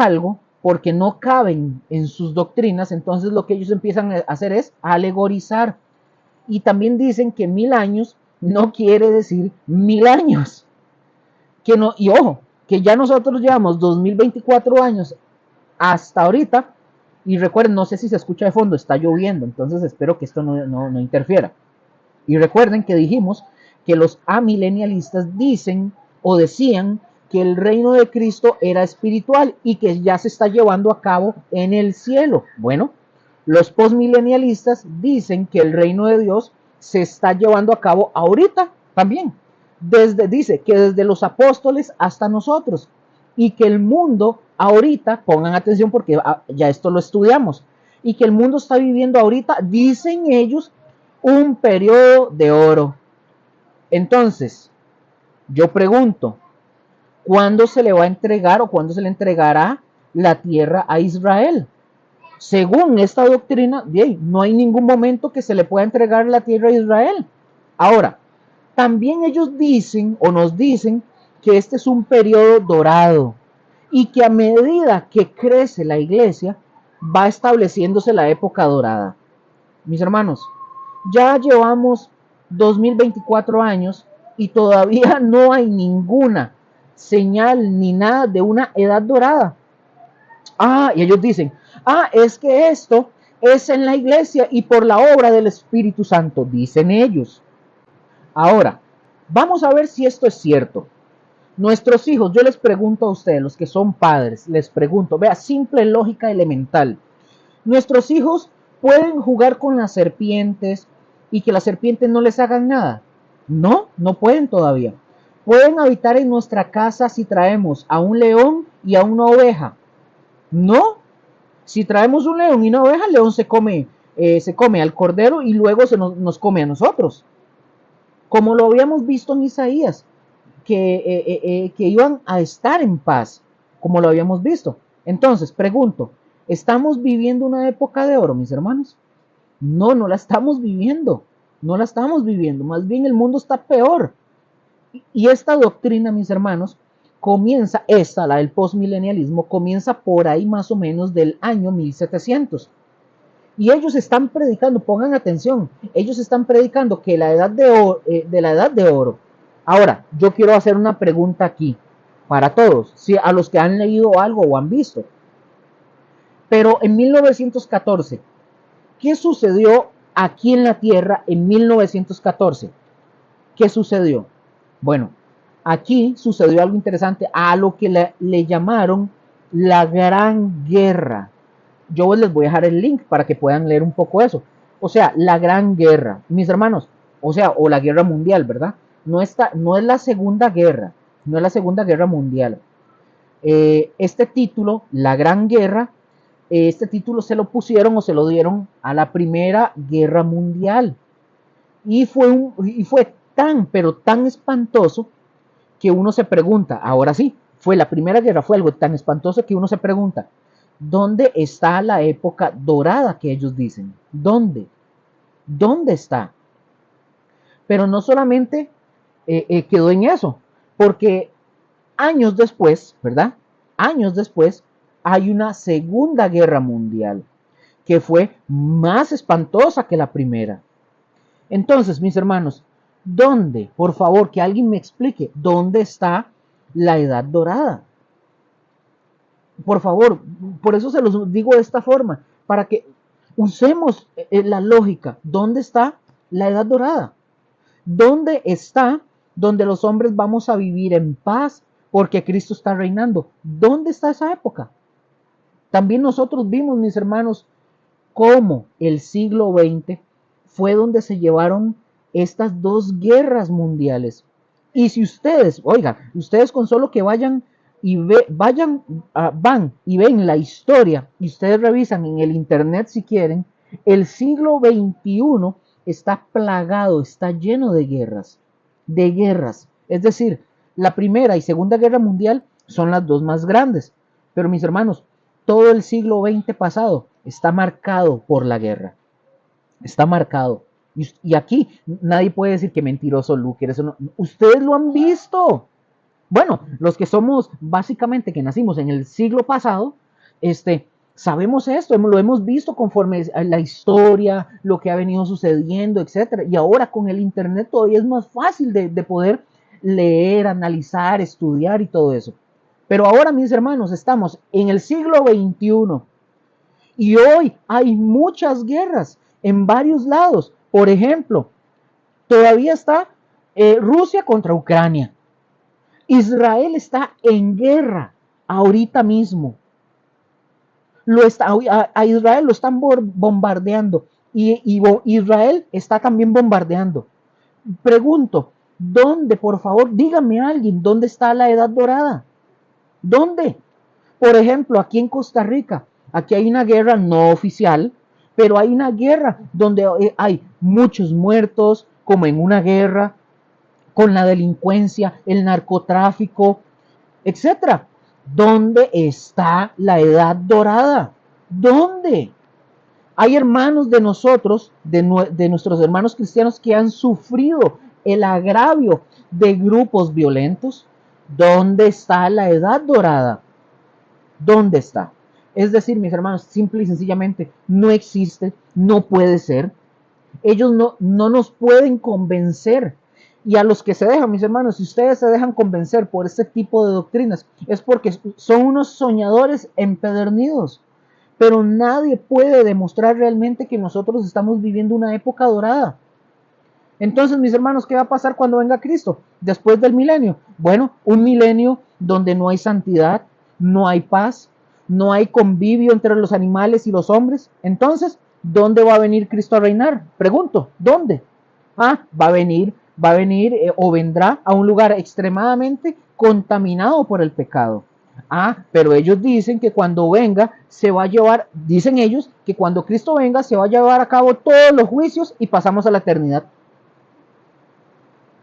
algo porque no caben en sus doctrinas, entonces lo que ellos empiezan a hacer es alegorizar. Y también dicen que 1000 años no quiere decir 1000 años. Que no, y ojo, que ya nosotros llevamos 2024 años hasta ahorita. Y recuerden, no sé si se escucha de fondo, está lloviendo, entonces espero que esto no interfiera. Y recuerden que dijimos que los amilenialistas dicen o decían que el reino de Cristo era espiritual y que ya se está llevando a cabo en el cielo. Bueno, los postmilenialistas dicen que el reino de Dios se está llevando a cabo ahorita también. Dice que desde los apóstoles hasta nosotros. Y que el mundo ahorita, pongan atención porque ya esto lo estudiamos, y que el mundo está viviendo ahorita, dicen ellos, un periodo de oro. Entonces, yo pregunto, ¿cuándo se le va a entregar o cuándo se le entregará la tierra a Israel? Según esta doctrina, no hay ningún momento que se le pueda entregar la tierra a Israel. Ahora, también ellos dicen o nos dicen que este es un periodo dorado y que a medida que crece la iglesia va estableciéndose la época dorada. Mis hermanos, ya llevamos 2024 años y todavía no hay ninguna señal ni nada de una edad dorada. Y ellos dicen, es que esto es en la iglesia y por la obra del Espíritu Santo, dicen ellos. Ahora, vamos a ver si esto es cierto. Nuestros hijos, yo les pregunto a ustedes, los que son padres, les pregunto, vea, simple lógica elemental. Nuestros hijos pueden jugar con las serpientes y que las serpientes no les hagan nada. No, no pueden todavía. Pueden habitar en nuestra casa si traemos a un león y a una oveja. No, si traemos un león y una oveja, el león se come al cordero y luego nos come a nosotros. Como lo habíamos visto en Isaías, que iban a estar en paz, como lo habíamos visto. Entonces, pregunto, ¿estamos viviendo una época de oro, mis hermanos? No, no la estamos viviendo. No la estamos viviendo. Más bien el mundo está peor. Y esta doctrina, mis hermanos, comienza, la del postmilenialismo, comienza por ahí más o menos del año 1700. Y ellos están predicando, pongan atención, ellos están predicando que la edad de la edad de oro. Ahora, yo quiero hacer una pregunta aquí para todos, si a los que han leído algo o han visto. Pero en 1914, ¿qué sucedió aquí en la Tierra en 1914? ¿Qué sucedió? Bueno, aquí sucedió algo interesante a lo que le llamaron la Gran Guerra. Yo les voy a dejar el link para que puedan leer un poco eso. O sea, la Gran Guerra, mis hermanos, o la Guerra Mundial, ¿verdad? No es la Segunda Guerra, no es la Segunda Guerra Mundial. Este título, la Gran Guerra, este título se lo pusieron o se lo dieron a la Primera Guerra Mundial. Y fue tan, pero tan espantoso que uno se pregunta, ahora sí, la Primera Guerra fue algo tan espantoso que uno se pregunta, ¿dónde está la época dorada que ellos dicen? ¿Dónde? ¿Dónde está? Pero no solamente quedó en eso, porque años después, ¿verdad? Años después hay una Segunda Guerra Mundial que fue más espantosa que la primera. Entonces, mis hermanos, ¿dónde? Por favor, que alguien me explique, ¿dónde está la edad dorada? Por favor, por eso se los digo de esta forma, para que usemos la lógica. ¿Dónde está la edad dorada? ¿Dónde está donde los hombres vamos a vivir en paz porque Cristo está reinando? ¿Dónde está esa época? También nosotros vimos, mis hermanos, cómo el siglo XX fue donde se llevaron estas dos guerras mundiales. Y si ustedes, oigan, ustedes con solo que van y ven la historia y ustedes revisan en el internet si quieren, el siglo XXI está plagado, está lleno de guerras, de guerras. Es decir, la Primera y Segunda Guerra Mundial son las dos más grandes. Pero mis hermanos, todo el siglo XX pasado está marcado por la guerra. Está marcado. Y aquí nadie puede decir que mentiroso Luker. Eso no, ustedes lo han visto. Bueno, los que somos básicamente que nacimos en el siglo pasado, sabemos esto, lo hemos visto conforme a la historia, lo que ha venido sucediendo, etcétera. Y ahora con el internet todavía es más fácil de poder leer, analizar, estudiar y todo eso. Pero ahora, mis hermanos, estamos en el siglo XXI y hoy hay muchas guerras en varios lados. Por ejemplo, todavía está Rusia contra Ucrania. Israel está en guerra ahorita mismo. A Israel lo están bombardeando y Israel está también bombardeando. Pregunto, ¿dónde, por favor, dígame a alguien, dónde está la edad dorada? ¿Dónde? Por ejemplo, aquí en Costa Rica, aquí hay una guerra no oficial, pero hay una guerra donde hay muchos muertos, como en una guerra, con la delincuencia, el narcotráfico, etcétera. ¿Dónde está la edad dorada? ¿Dónde? Hay hermanos de nosotros, de nuestros hermanos cristianos que han sufrido el agravio de grupos violentos. ¿Dónde está la edad dorada? ¿Dónde está? Es decir, mis hermanos, simple y sencillamente no existe, no puede ser. Ellos no nos pueden convencer. Y a los que se dejan, mis hermanos, si ustedes se dejan convencer por este tipo de doctrinas, es porque son unos soñadores empedernidos. Pero nadie puede demostrar realmente que nosotros estamos viviendo una época dorada. Entonces, mis hermanos, ¿qué va a pasar cuando venga Cristo? Después del milenio. Bueno, un milenio donde no hay santidad, no hay paz, no hay convivio entre los animales y los hombres. Entonces, ¿dónde va a venir Cristo a reinar? Pregunto, ¿dónde? Va a venir o vendrá a un lugar extremadamente contaminado por el pecado. Pero ellos dicen que cuando venga se va a llevar, dicen ellos que cuando Cristo venga se va a llevar a cabo todos los juicios y pasamos a la eternidad.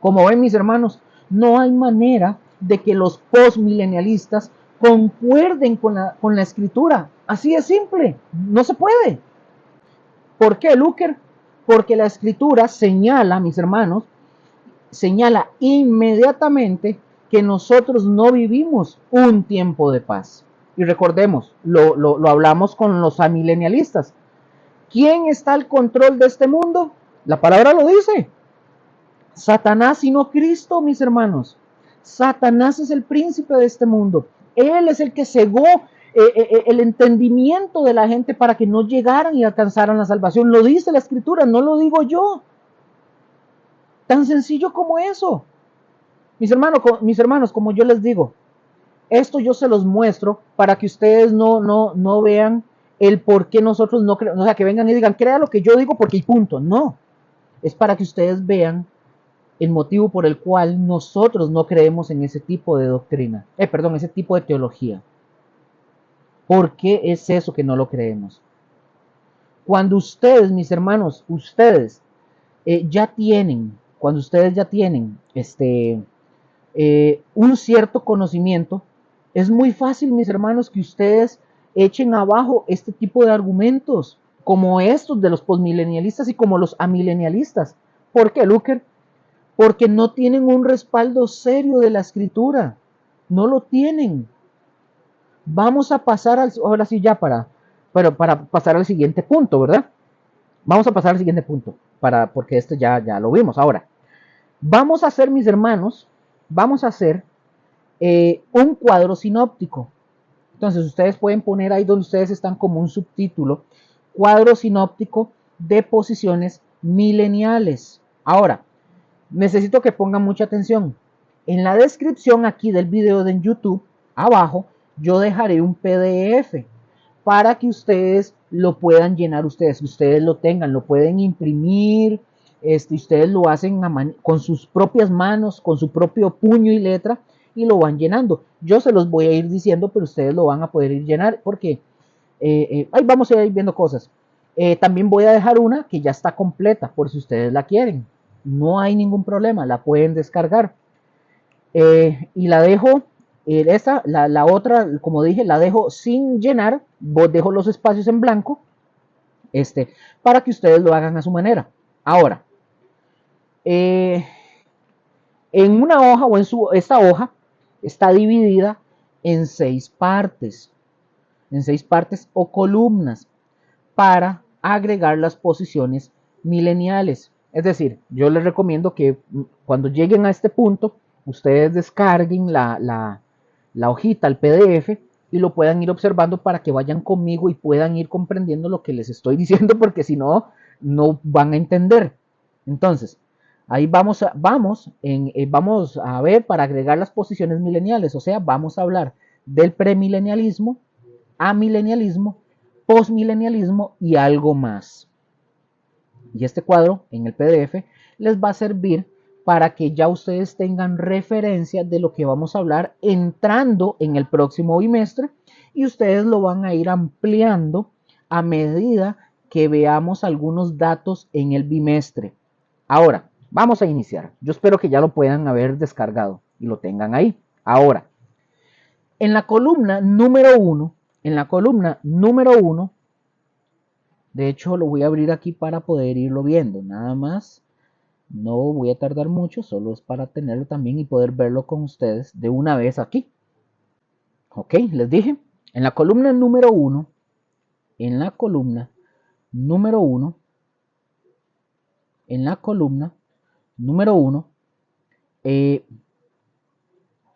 Como ven, mis hermanos, no hay manera de que los postmilenialistas concuerden con la escritura. Así de simple, no se puede. ¿Por qué, Luker? Porque la escritura señala, mis hermanos, señala inmediatamente que nosotros no vivimos un tiempo de paz. Y recordemos, lo hablamos con los amilenialistas. ¿Quién está al control de este mundo? La palabra lo dice. Satanás y no Cristo, mis hermanos. Satanás es el príncipe de este mundo. Él es el que cegó el entendimiento de la gente para que no llegaran y alcanzaran la salvación. Lo dice la escritura, no lo digo yo. Tan sencillo como eso. Mis hermanos, como yo les digo, esto yo se los muestro para que ustedes no vean el por qué nosotros no creemos. O sea, que vengan y digan, crea lo que yo digo porque y punto. No, es para que ustedes vean el motivo por el cual nosotros no creemos en ese tipo de doctrina, ese tipo de teología. ¿Por qué es eso que no lo creemos? Cuando ustedes, mis hermanos, cuando ustedes ya tienen un cierto conocimiento, es muy fácil, mis hermanos, que ustedes echen abajo este tipo de argumentos, como estos de los postmilenialistas y como los amilenialistas. ¿Por qué, Luker? Porque no tienen un respaldo serio de la escritura. No lo tienen. Vamos a pasar ahora sí ya para pasar al siguiente punto, ¿verdad? Vamos a pasar al siguiente punto, porque este ya lo vimos. Ahora, vamos a hacer, mis hermanos, vamos a hacer un cuadro sinóptico. Entonces, ustedes pueden poner ahí donde ustedes están como un subtítulo, cuadro sinóptico de posiciones mileniales. Ahora, necesito que pongan mucha atención. En la descripción aquí del video de YouTube, abajo, yo dejaré un PDF para que ustedes lo puedan llenar ustedes, que ustedes lo tengan, lo pueden imprimir, ustedes lo hacen con sus propias manos, con su propio puño y letra y lo van llenando. Yo se los voy a ir diciendo, pero ustedes lo van a poder ir llenar porque ahí vamos a ir viendo cosas. También voy a dejar una que ya está completa por si ustedes la quieren. No hay ningún problema, la pueden descargar. Y la dejo, la otra, como dije, la dejo sin llenar, dejo los espacios en blanco, para que ustedes lo hagan a su manera. Ahora, en una hoja o esta hoja, está dividida en 6 partes, o columnas para agregar las posiciones mileniales. Es decir, yo les recomiendo que cuando lleguen a este punto, ustedes descarguen la hojita, el PDF, y lo puedan ir observando para que vayan conmigo y puedan ir comprendiendo lo que les estoy diciendo, porque si no, no van a entender. Entonces, ahí vamos a ver para agregar las posiciones mileniales, o sea, vamos a hablar del premilenialismo, amilenialismo, postmilenialismo y algo más. Y este cuadro en el PDF les va a servir para que ya ustedes tengan referencia de lo que vamos a hablar entrando en el próximo bimestre, y ustedes lo van a ir ampliando a medida que veamos algunos datos en el bimestre. Ahora, vamos a iniciar. Yo espero que ya lo puedan haber descargado y lo tengan ahí. Ahora, en la columna número 1, de hecho lo voy a abrir aquí para poder irlo viendo, nada más. No voy a tardar mucho, solo es para tenerlo también y poder verlo con ustedes de una vez aquí. Ok, les dije, en la columna número 1, en la columna número 1, en la columna número 1,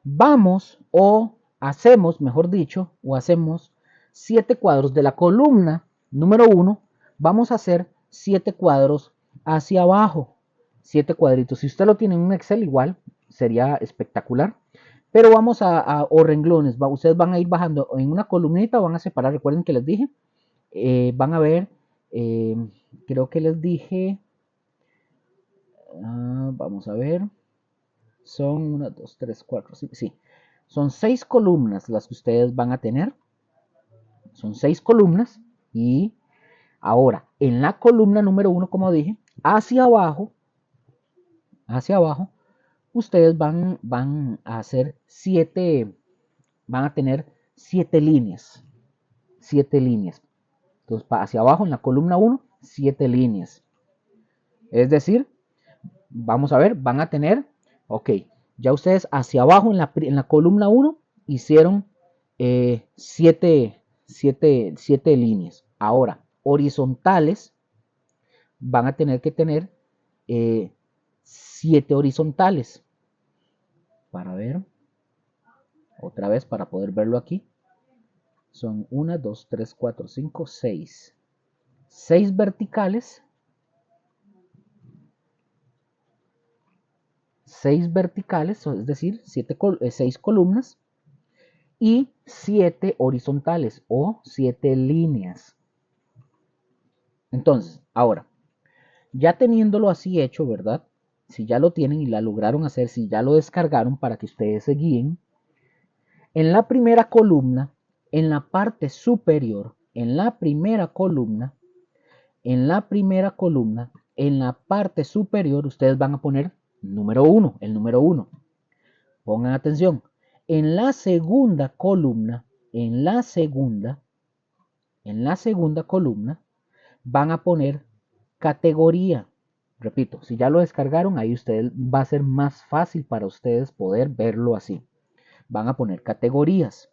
vamos o hacemos, mejor dicho, o hacemos 7 cuadros de la columna número 1, vamos a hacer 7 cuadros hacia abajo, 7 cuadritos. Si usted lo tiene en un Excel igual, sería espectacular. Pero vamos o renglones, ustedes van a ir bajando en una columnita, van a separar, recuerden que les dije, van a ver, creo que les dije, vamos a ver, son 1, 2, 3, 4, sí, son 6 columnas las que ustedes van a tener, son 6 columnas, y ahora en la columna número 1, como dije, hacia abajo, ustedes van a hacer 7, van a tener 7 líneas, 7 líneas. Entonces, hacia abajo en la columna 1, 7 líneas. Es decir, vamos a ver, van a tener, ok, ya ustedes hacia abajo en la columna 1 hicieron 7 líneas. Ahora, horizontales, van a tener que tener 7 horizontales. Para ver, otra vez para poder verlo aquí. Son 1, 2, 3, 4, 5, 6. 6 verticales. 6 verticales, es decir, 6 columnas, y 7 horizontales o 7 líneas. Entonces, ahora, ya teniéndolo así hecho, ¿verdad? Si ya lo tienen y la lograron hacer, si ya lo descargaron para que ustedes se guíen, en la primera columna, en la parte superior, en la primera columna, en la parte superior, ustedes van a poner número 1, el número 1. Pongan atención. En la segunda columna, van a poner categoría. Repito, si ya lo descargaron, ahí ustedes va a ser más fácil para ustedes poder verlo así. Van a poner categorías.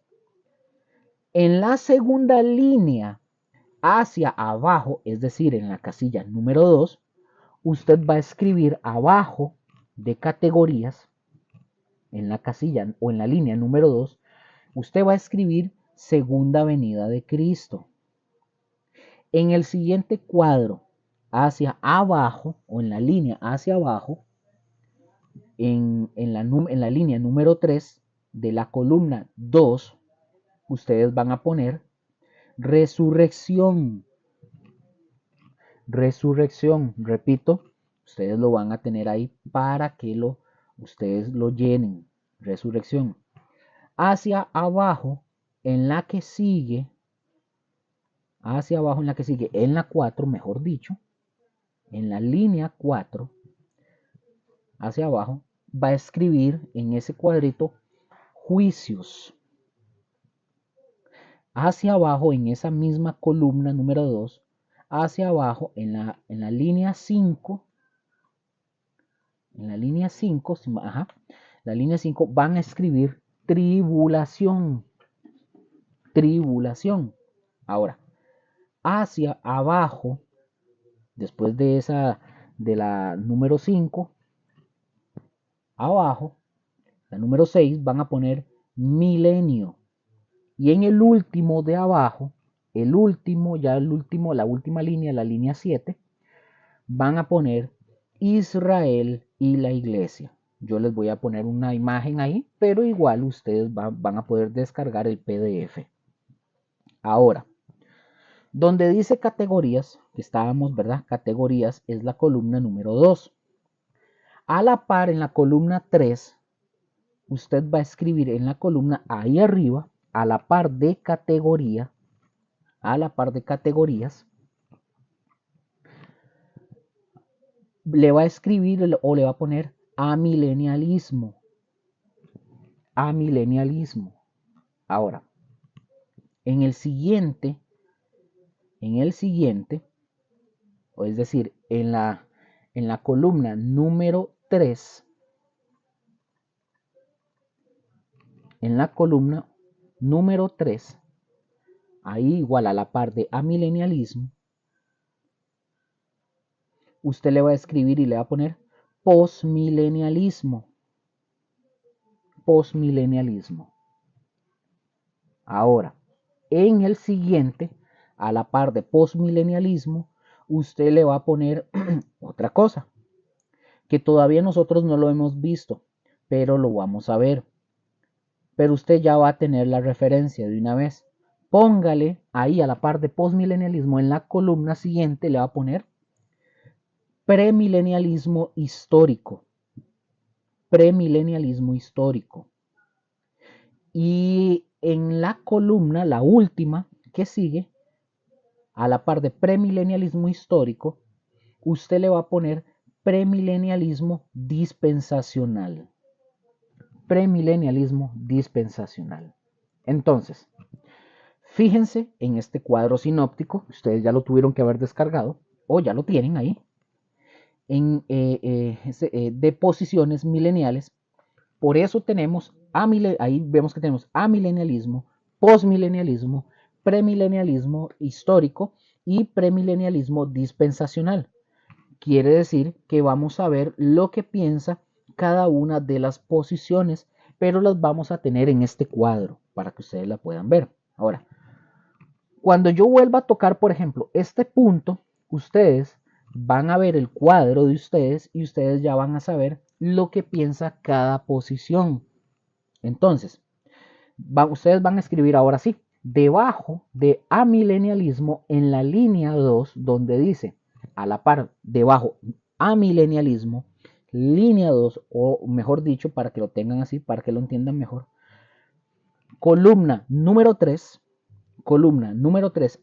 En la segunda línea hacia abajo, es decir, en la casilla número 2, usted va a escribir abajo de categorías, en la casilla o en la línea número 2, usted va a escribir Segunda Venida de Cristo. En el siguiente cuadro, hacia abajo, o en la línea hacia abajo, en la línea número 3 de la columna 2, ustedes van a poner resurrección. Resurrección, repito, ustedes lo van a tener ahí para que ustedes lo llenen. Resurrección. Hacia abajo, en la que sigue, en la 4, mejor dicho, en la línea 4, hacia abajo, va a escribir en ese cuadrito juicios. Hacia abajo, en esa misma columna número 2, hacia abajo, en la línea 5, la línea 5 van a escribir tribulación. Tribulación. Ahora, hacia abajo, después de esa, de la número 5, abajo, la número 6, van a poner milenio. Y en el último de abajo, el último, la última línea, la línea 7, van a poner Israel y la iglesia. Yo les voy a poner una imagen ahí, pero igual ustedes van a poder descargar el PDF. Ahora, donde dice categorías, que estábamos, ¿verdad? Categorías es la columna número 2. A la par, en la columna 3, usted va a escribir en la columna ahí arriba, a la par de categoría, a la par de categorías, le va a escribir o le va a poner amilenialismo. Amilenialismo. Ahora, en el siguiente, o es decir, en la columna número 3, en la columna número 3, ahí igual a la par de amilenialismo, usted le va a escribir y le va a poner postmilenialismo. Postmilenialismo. Ahora, en el siguiente, a la par de postmilenialismo, usted le va a poner otra cosa, que todavía nosotros no lo hemos visto, pero lo vamos a ver. Pero usted ya va a tener la referencia de una vez. Póngale ahí a la par de postmilenialismo, en la columna siguiente le va a poner premilenialismo histórico. Premilenialismo histórico. Y en la columna, la última que sigue, a la par de premilenialismo histórico, usted le va a poner premilenialismo dispensacional. Premilenialismo dispensacional. Entonces, fíjense en este cuadro sinóptico, ustedes ya lo tuvieron que haber descargado, o ya lo tienen ahí, de posiciones mileniales. Por eso tenemos, ahí vemos que tenemos amilenialismo, postmilenialismo, premilenialismo histórico y premilenialismo dispensacional. Quiere decir que vamos a ver lo que piensa cada una de las posiciones, pero las vamos a tener en este cuadro para que ustedes la puedan ver. Ahora, cuando yo vuelva a tocar, por ejemplo, este punto, ustedes van a ver el cuadro de ustedes y ustedes ya van a saber lo que piensa cada posición. Entonces, ustedes van a escribir ahora sí, debajo de amilenialismo en la línea 2, donde dice, a la par, debajo, amilenialismo, línea 2, o mejor dicho, para que lo tengan así, para que lo entiendan mejor, columna número 3,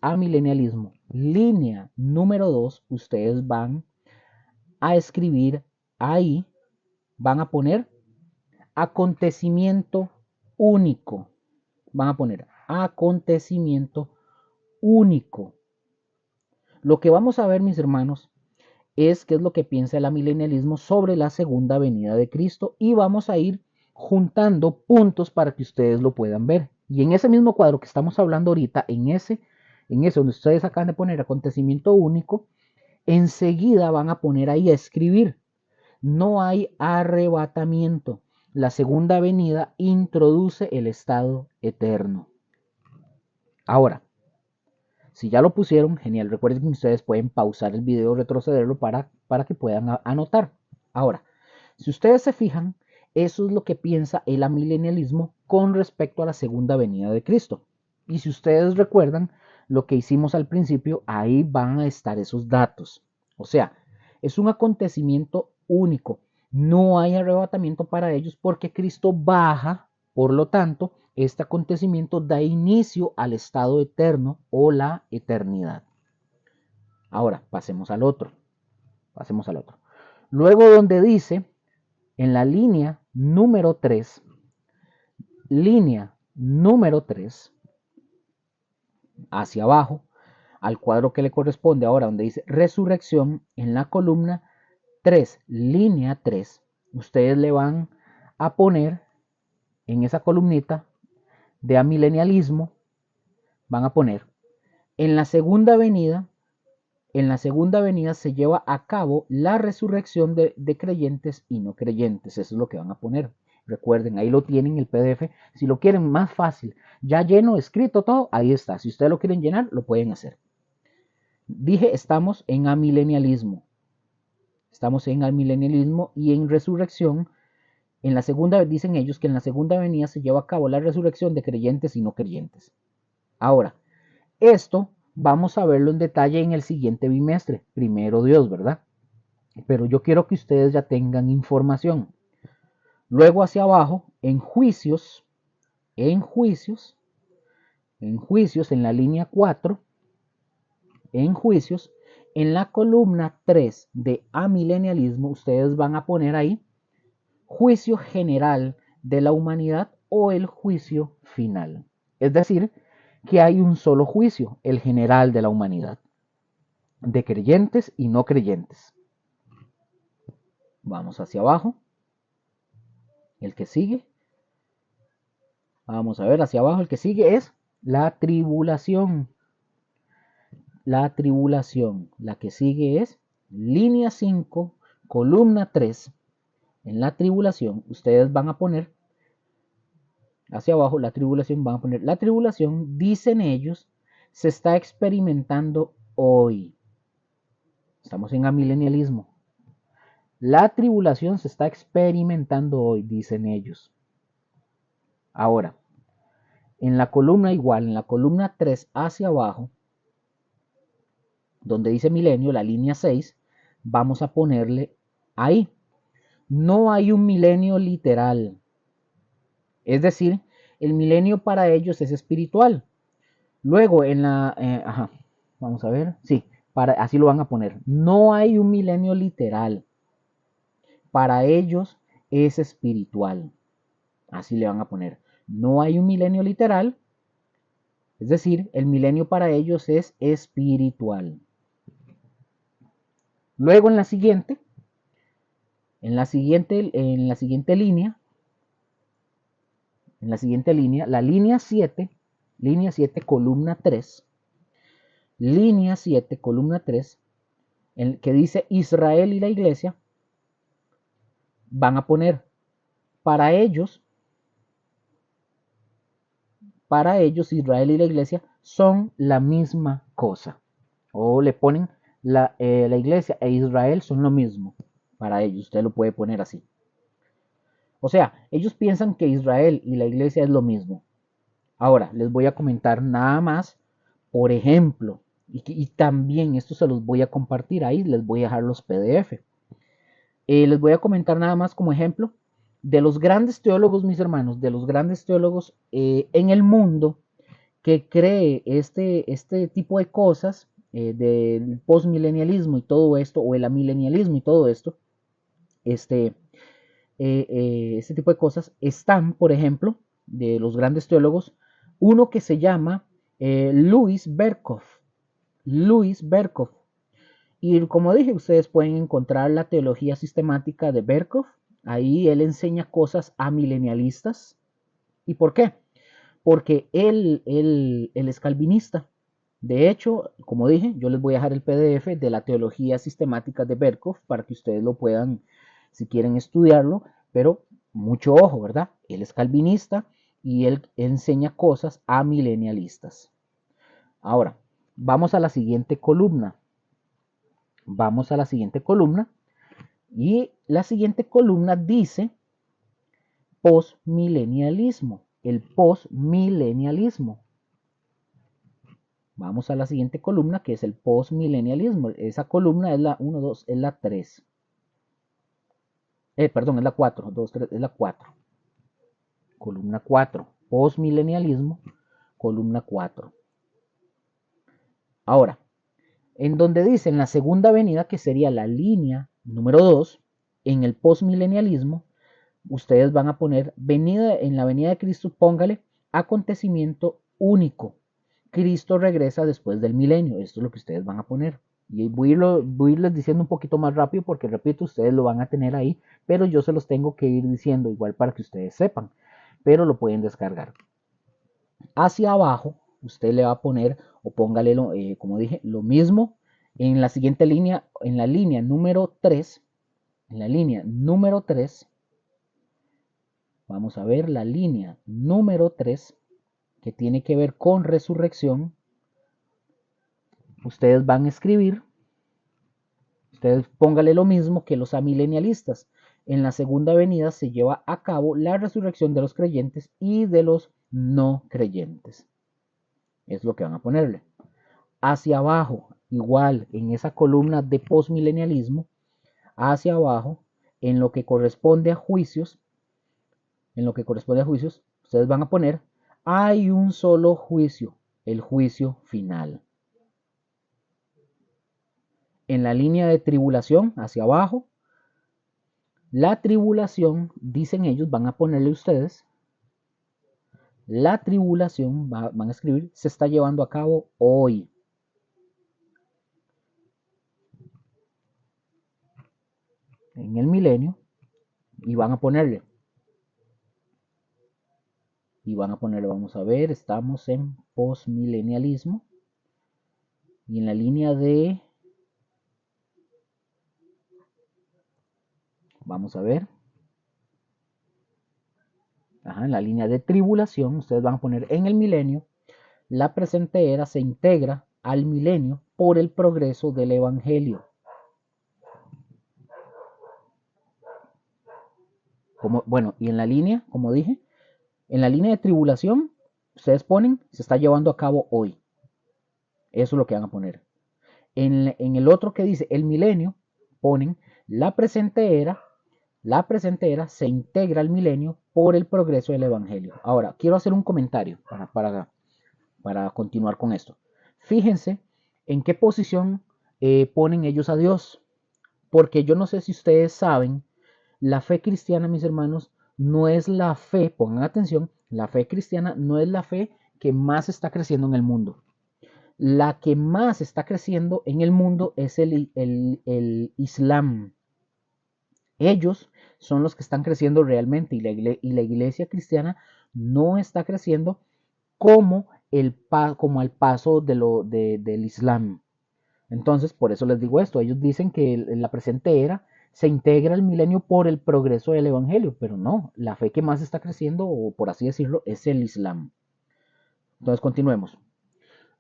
amilenialismo, línea número 2, ustedes van a escribir ahí, van a poner acontecimiento único. Van a poner acontecimiento único. Lo que vamos a ver, mis hermanos, es qué es lo que piensa el amilenialismo sobre la segunda venida de Cristo y vamos a ir juntando puntos para que ustedes lo puedan ver. Y en ese mismo cuadro que estamos hablando ahorita, en ese donde ustedes acaban de poner acontecimiento único, enseguida van a poner ahí a escribir. No hay arrebatamiento. La segunda venida introduce el estado eterno. Ahora, si ya lo pusieron, genial. Recuerden que ustedes pueden pausar el video, retrocederlo para que puedan anotar. Ahora, si ustedes se fijan, eso es lo que piensa el amilenialismo con respecto a la segunda venida de Cristo. Y si ustedes recuerdan lo que hicimos al principio, ahí van a estar esos datos. O sea, es un acontecimiento único. No hay arrebatamiento para ellos porque Cristo baja, por lo tanto, este acontecimiento da inicio al estado eterno o la eternidad. Ahora, pasemos al otro. Luego donde dice, en la línea número 3, hacia abajo, al cuadro que le corresponde ahora, donde dice resurrección, en la columna 3, línea 3, ustedes le van a poner en esa columnita de amilenialismo, van a poner, en la segunda venida se lleva a cabo la resurrección de creyentes y no creyentes. Eso es lo que van a poner. Recuerden, ahí lo tienen el PDF. Si lo quieren más fácil, ya lleno, escrito todo, ahí está. Si ustedes lo quieren llenar, lo pueden hacer. Dije, estamos en amilenialismo. Estamos en amilenialismo y en resurrección. En la segunda, dicen ellos que en la segunda venida se lleva a cabo la resurrección de creyentes y no creyentes. Ahora, esto vamos a verlo en detalle en el siguiente bimestre, primero Dios, ¿verdad? Pero yo quiero que ustedes ya tengan información. Luego hacia abajo, en juicios, en la línea 4, en juicios, en la columna 3 de amilenialismo, ustedes van a poner ahí juicio general de la humanidad o el juicio final. Es decir, que hay un solo juicio, el general de la humanidad, de creyentes y no creyentes. Vamos hacia abajo. El que sigue. Vamos a ver hacia abajo. El que sigue es la tribulación. La tribulación. La que sigue es línea 5, columna 3. En la tribulación, ustedes van a poner hacia abajo la tribulación, van a poner la tribulación, dicen ellos, se está experimentando hoy. Estamos en amilenialismo. La tribulación se está experimentando hoy, dicen ellos. Ahora, en la columna igual, en la columna 3 hacia abajo, donde dice milenio, la línea 6, vamos a ponerle ahí. No hay un milenio literal. Es decir, el milenio para ellos es espiritual. Luego en la... vamos a ver. Sí, así lo van a poner. No hay un milenio literal. Para ellos es espiritual. Así le van a poner. No hay un milenio literal. Es decir, el milenio para ellos es espiritual. Luego en la siguiente línea, la línea 7, columna 3, que dice Israel y la iglesia, van a poner para ellos Israel y la iglesia son la misma cosa. O le ponen la iglesia e Israel son lo mismo. Para ellos, usted lo puede poner así. O sea, ellos piensan que Israel y la iglesia es lo mismo. Ahora, les voy a comentar nada más, por ejemplo, y también esto se los voy a compartir ahí, les voy a dejar los PDF. Les voy a comentar nada más como ejemplo de los grandes teólogos, mis hermanos, de los grandes teólogos en el mundo que cree este tipo de cosas del postmilenialismo y todo esto, o el amilenialismo y todo esto, este tipo de cosas, están, por ejemplo, de los grandes teólogos, uno que se llama Louis Berkhof. Y como dije, ustedes pueden encontrar la teología sistemática de Berkhof. Ahí él enseña cosas amilenialistas. ¿Y por qué? Porque él es calvinista. De hecho, como dije, yo les voy a dejar el PDF de la teología sistemática de Berkhof para que ustedes lo puedan, si quieren estudiarlo, pero mucho ojo, ¿verdad? Él es calvinista y él enseña cosas amilenialistas. Ahora, vamos a la siguiente columna. Y la siguiente columna dice postmilenialismo. El postmilenialismo. Vamos a la siguiente columna, que es el postmilenialismo. Esa columna es la 1, 2, es la 3. Perdón, es la 4. 2, 3, es la 4. Columna 4. Postmilenialismo, columna 4. Ahora, en donde dice en la segunda venida, que sería la línea número 2, en el postmilenialismo, ustedes van a poner en la venida de Cristo, póngale acontecimiento único. Cristo regresa después del milenio. Esto es lo que ustedes van a poner. Y voy a irles diciendo un poquito más rápido porque, repito, ustedes lo van a tener ahí, pero yo se los tengo que ir diciendo igual para que ustedes sepan. pero lo pueden descargar. Hacia abajo, usted le va a poner, o póngale, como dije, lo mismo en la siguiente línea, en la línea número 3. En la línea número 3, vamos a ver la línea número 3, que tiene que ver con resurrección. Ustedes van a escribir, ustedes póngale lo mismo que los amilenialistas. En la segunda venida se lleva a cabo la resurrección de los creyentes y de los no creyentes. Es lo que van a ponerle. Hacia abajo, igual en esa columna de postmilenialismo, hacia abajo, en lo que corresponde a juicios, ustedes van a poner, hay un solo juicio, el juicio final. En la línea de tribulación, hacia abajo, la tribulación, dicen ellos, van a ponerle ustedes, la tribulación, van a escribir, se está llevando a cabo hoy. En el milenio, y van a ponerle, vamos a ver, estamos en postmilenialismo, y en la línea de, vamos a ver, en la línea de tribulación, ustedes van a poner en el milenio, la presente era se integra al milenio por el progreso del evangelio. Bueno, y en la línea, como dije, en la línea de tribulación, ustedes ponen, se está llevando a cabo hoy. Eso es lo que van a poner. En el otro que dice el milenio, ponen la presente era se integra al milenio por el progreso del evangelio. Ahora, quiero hacer un comentario para continuar con esto. Fíjense en qué posición ponen ellos a Dios, porque yo no sé si ustedes saben, la fe cristiana, mis hermanos, no es la fe, pongan atención, la fe cristiana no es la fe que más está creciendo en el mundo. La que más está creciendo en el mundo es el Islam. Ellos son los que están creciendo realmente, y la iglesia cristiana no está creciendo como al paso del Islam. Entonces, por eso les digo esto. Ellos dicen que en la presente era se integra el milenio por el progreso del evangelio, pero no, la fe que más está creciendo, o por así decirlo, es el Islam. Entonces, continuemos.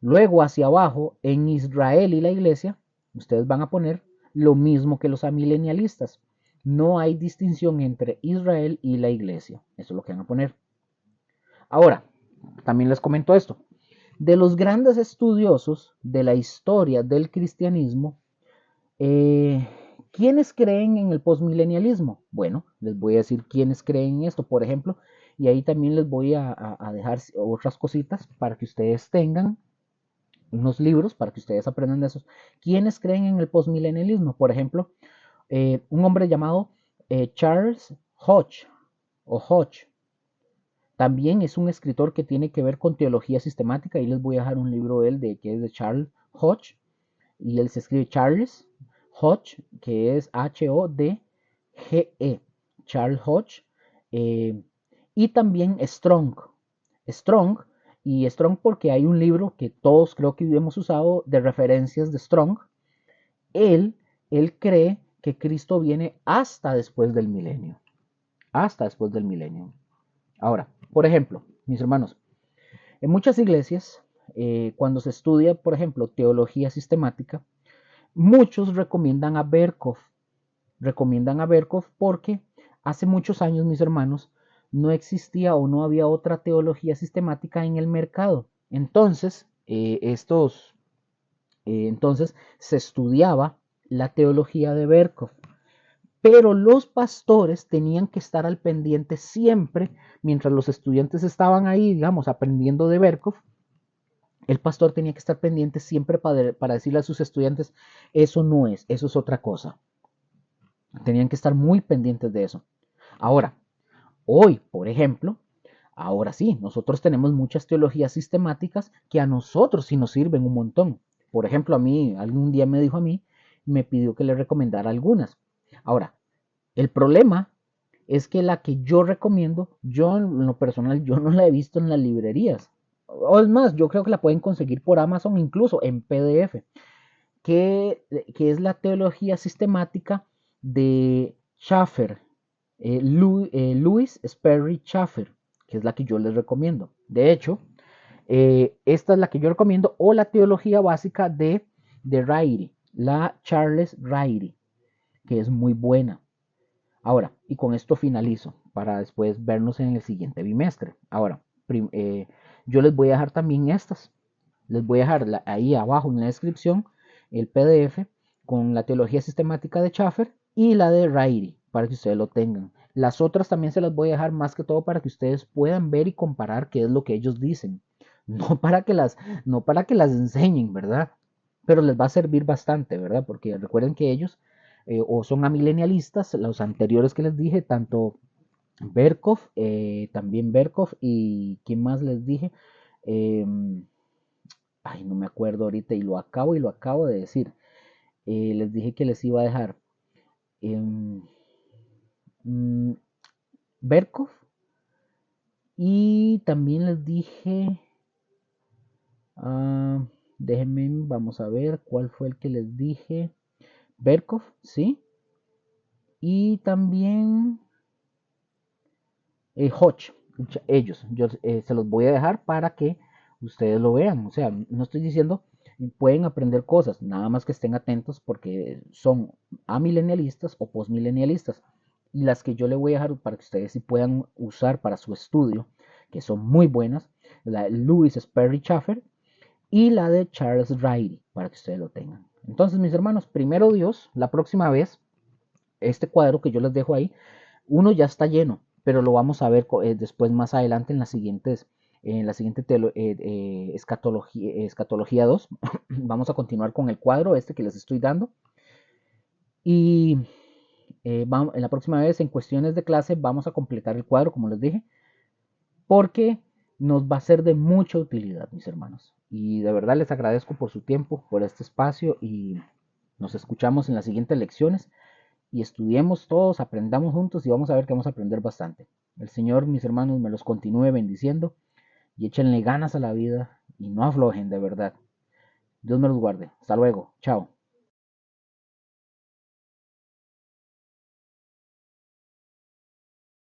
Luego, hacia abajo, en Israel y la iglesia, ustedes van a poner lo mismo que los amilenialistas. No hay distinción entre Israel y la iglesia. Eso es lo que van a poner. Ahora, también les comento esto. De los grandes estudiosos de la historia del cristianismo, ¿quiénes creen en el postmilenialismo? Bueno, les voy a decir quiénes creen en esto, por ejemplo, y ahí también les voy a dejar otras cositas para que ustedes tengan unos libros, para que ustedes aprendan de esos. ¿Quiénes creen en el postmilenialismo? Por ejemplo, un hombre llamado Charles Hodge, o Hodge. También es un escritor que tiene que ver con teología sistemática, y les voy a dejar un libro de él, que es de Charles Hodge, y él se escribe Charles Hodge, que es H-O-D-G-E, Charles Hodge, y también Strong, y Strong porque hay un libro que todos creo que hemos usado de referencias de Strong. Él cree que Cristo viene hasta después del milenio, Ahora, por ejemplo, mis hermanos, en muchas iglesias, cuando se estudia, por ejemplo, teología sistemática, muchos recomiendan a Berkov. Porque hace muchos años, mis hermanos, no existía o no había otra teología sistemática en el mercado. Entonces, entonces se estudiaba la teología de Berkov. Pero los pastores tenían que estar al pendiente siempre, mientras los estudiantes estaban ahí, digamos, aprendiendo de Berkov. El pastor tenía que estar pendiente siempre para decirle a sus estudiantes, eso no es, eso es otra cosa. Tenían que estar muy pendientes de eso. Ahora, hoy, por ejemplo, ahora sí, nosotros tenemos muchas teologías sistemáticas que a nosotros sí nos sirven un montón. Por ejemplo, a mí, algún día me dijo a mí, me pidió que le recomendara algunas. Ahora, el problema es que la que yo recomiendo, yo en lo personal, yo no la he visto en las librerías. O es más, yo creo que la pueden conseguir por Amazon incluso en PDF, que es la teología sistemática de Schaffer, Louis Sperry Schaffer, que es la que yo les recomiendo. De hecho, esta es la que yo recomiendo, o la teología básica de Ryrie, la Charles Ryrie, que es muy buena. Ahora, y con esto finalizo para después vernos en el siguiente bimestre. Ahora, yo les voy a dejar también estas. Les voy a dejar ahí abajo en la descripción el PDF con la teología sistemática de Schaffer y la de Ryrie para que ustedes lo tengan. Las otras también se las voy a dejar más que todo para que ustedes puedan ver y comparar qué es lo que ellos dicen. No para que las enseñen, ¿verdad? Pero les va a servir bastante, ¿verdad? Porque recuerden que ellos o son amilenialistas, los anteriores que les dije, tanto Berkov, también Berkov y ¿quién más les dije? Eh, Ay, no me acuerdo ahorita y lo acabo de decir. Les dije que les iba a dejar em, mm, Berkov y también les dije, ah, déjenme, vamos a ver cuál fue el que les dije. Berkov, ¿sí? Y también Hodge, ellos, yo se los voy a dejar para que ustedes lo vean. O sea, no estoy diciendo pueden aprender cosas, nada más que estén atentos porque son amilenialistas o postmilenialistas. Y las que yo le voy a dejar para que ustedes sí puedan usar para su estudio, que son muy buenas, la de Louis Sperry Schaffer y la de Charles Ryrie, para que ustedes lo tengan. Entonces, mis hermanos, primero Dios, la próxima vez, este cuadro que yo les dejo ahí, uno ya está lleno, pero lo vamos a ver después más adelante en la siguiente escatología 2. Vamos a continuar con el cuadro este que les estoy dando. Y en la próxima vez, en cuestiones de clase, vamos a completar el cuadro, como les dije, porque nos va a ser de mucha utilidad, mis hermanos. Y de verdad les agradezco por su tiempo, por este espacio y nos escuchamos en las siguientes lecciones y estudiemos todos, aprendamos juntos y vamos a ver que vamos a aprender bastante. El Señor, mis hermanos, me los continúe bendiciendo y échenle ganas a la vida y no aflojen de verdad. Dios me los guarde. Hasta luego. Chao.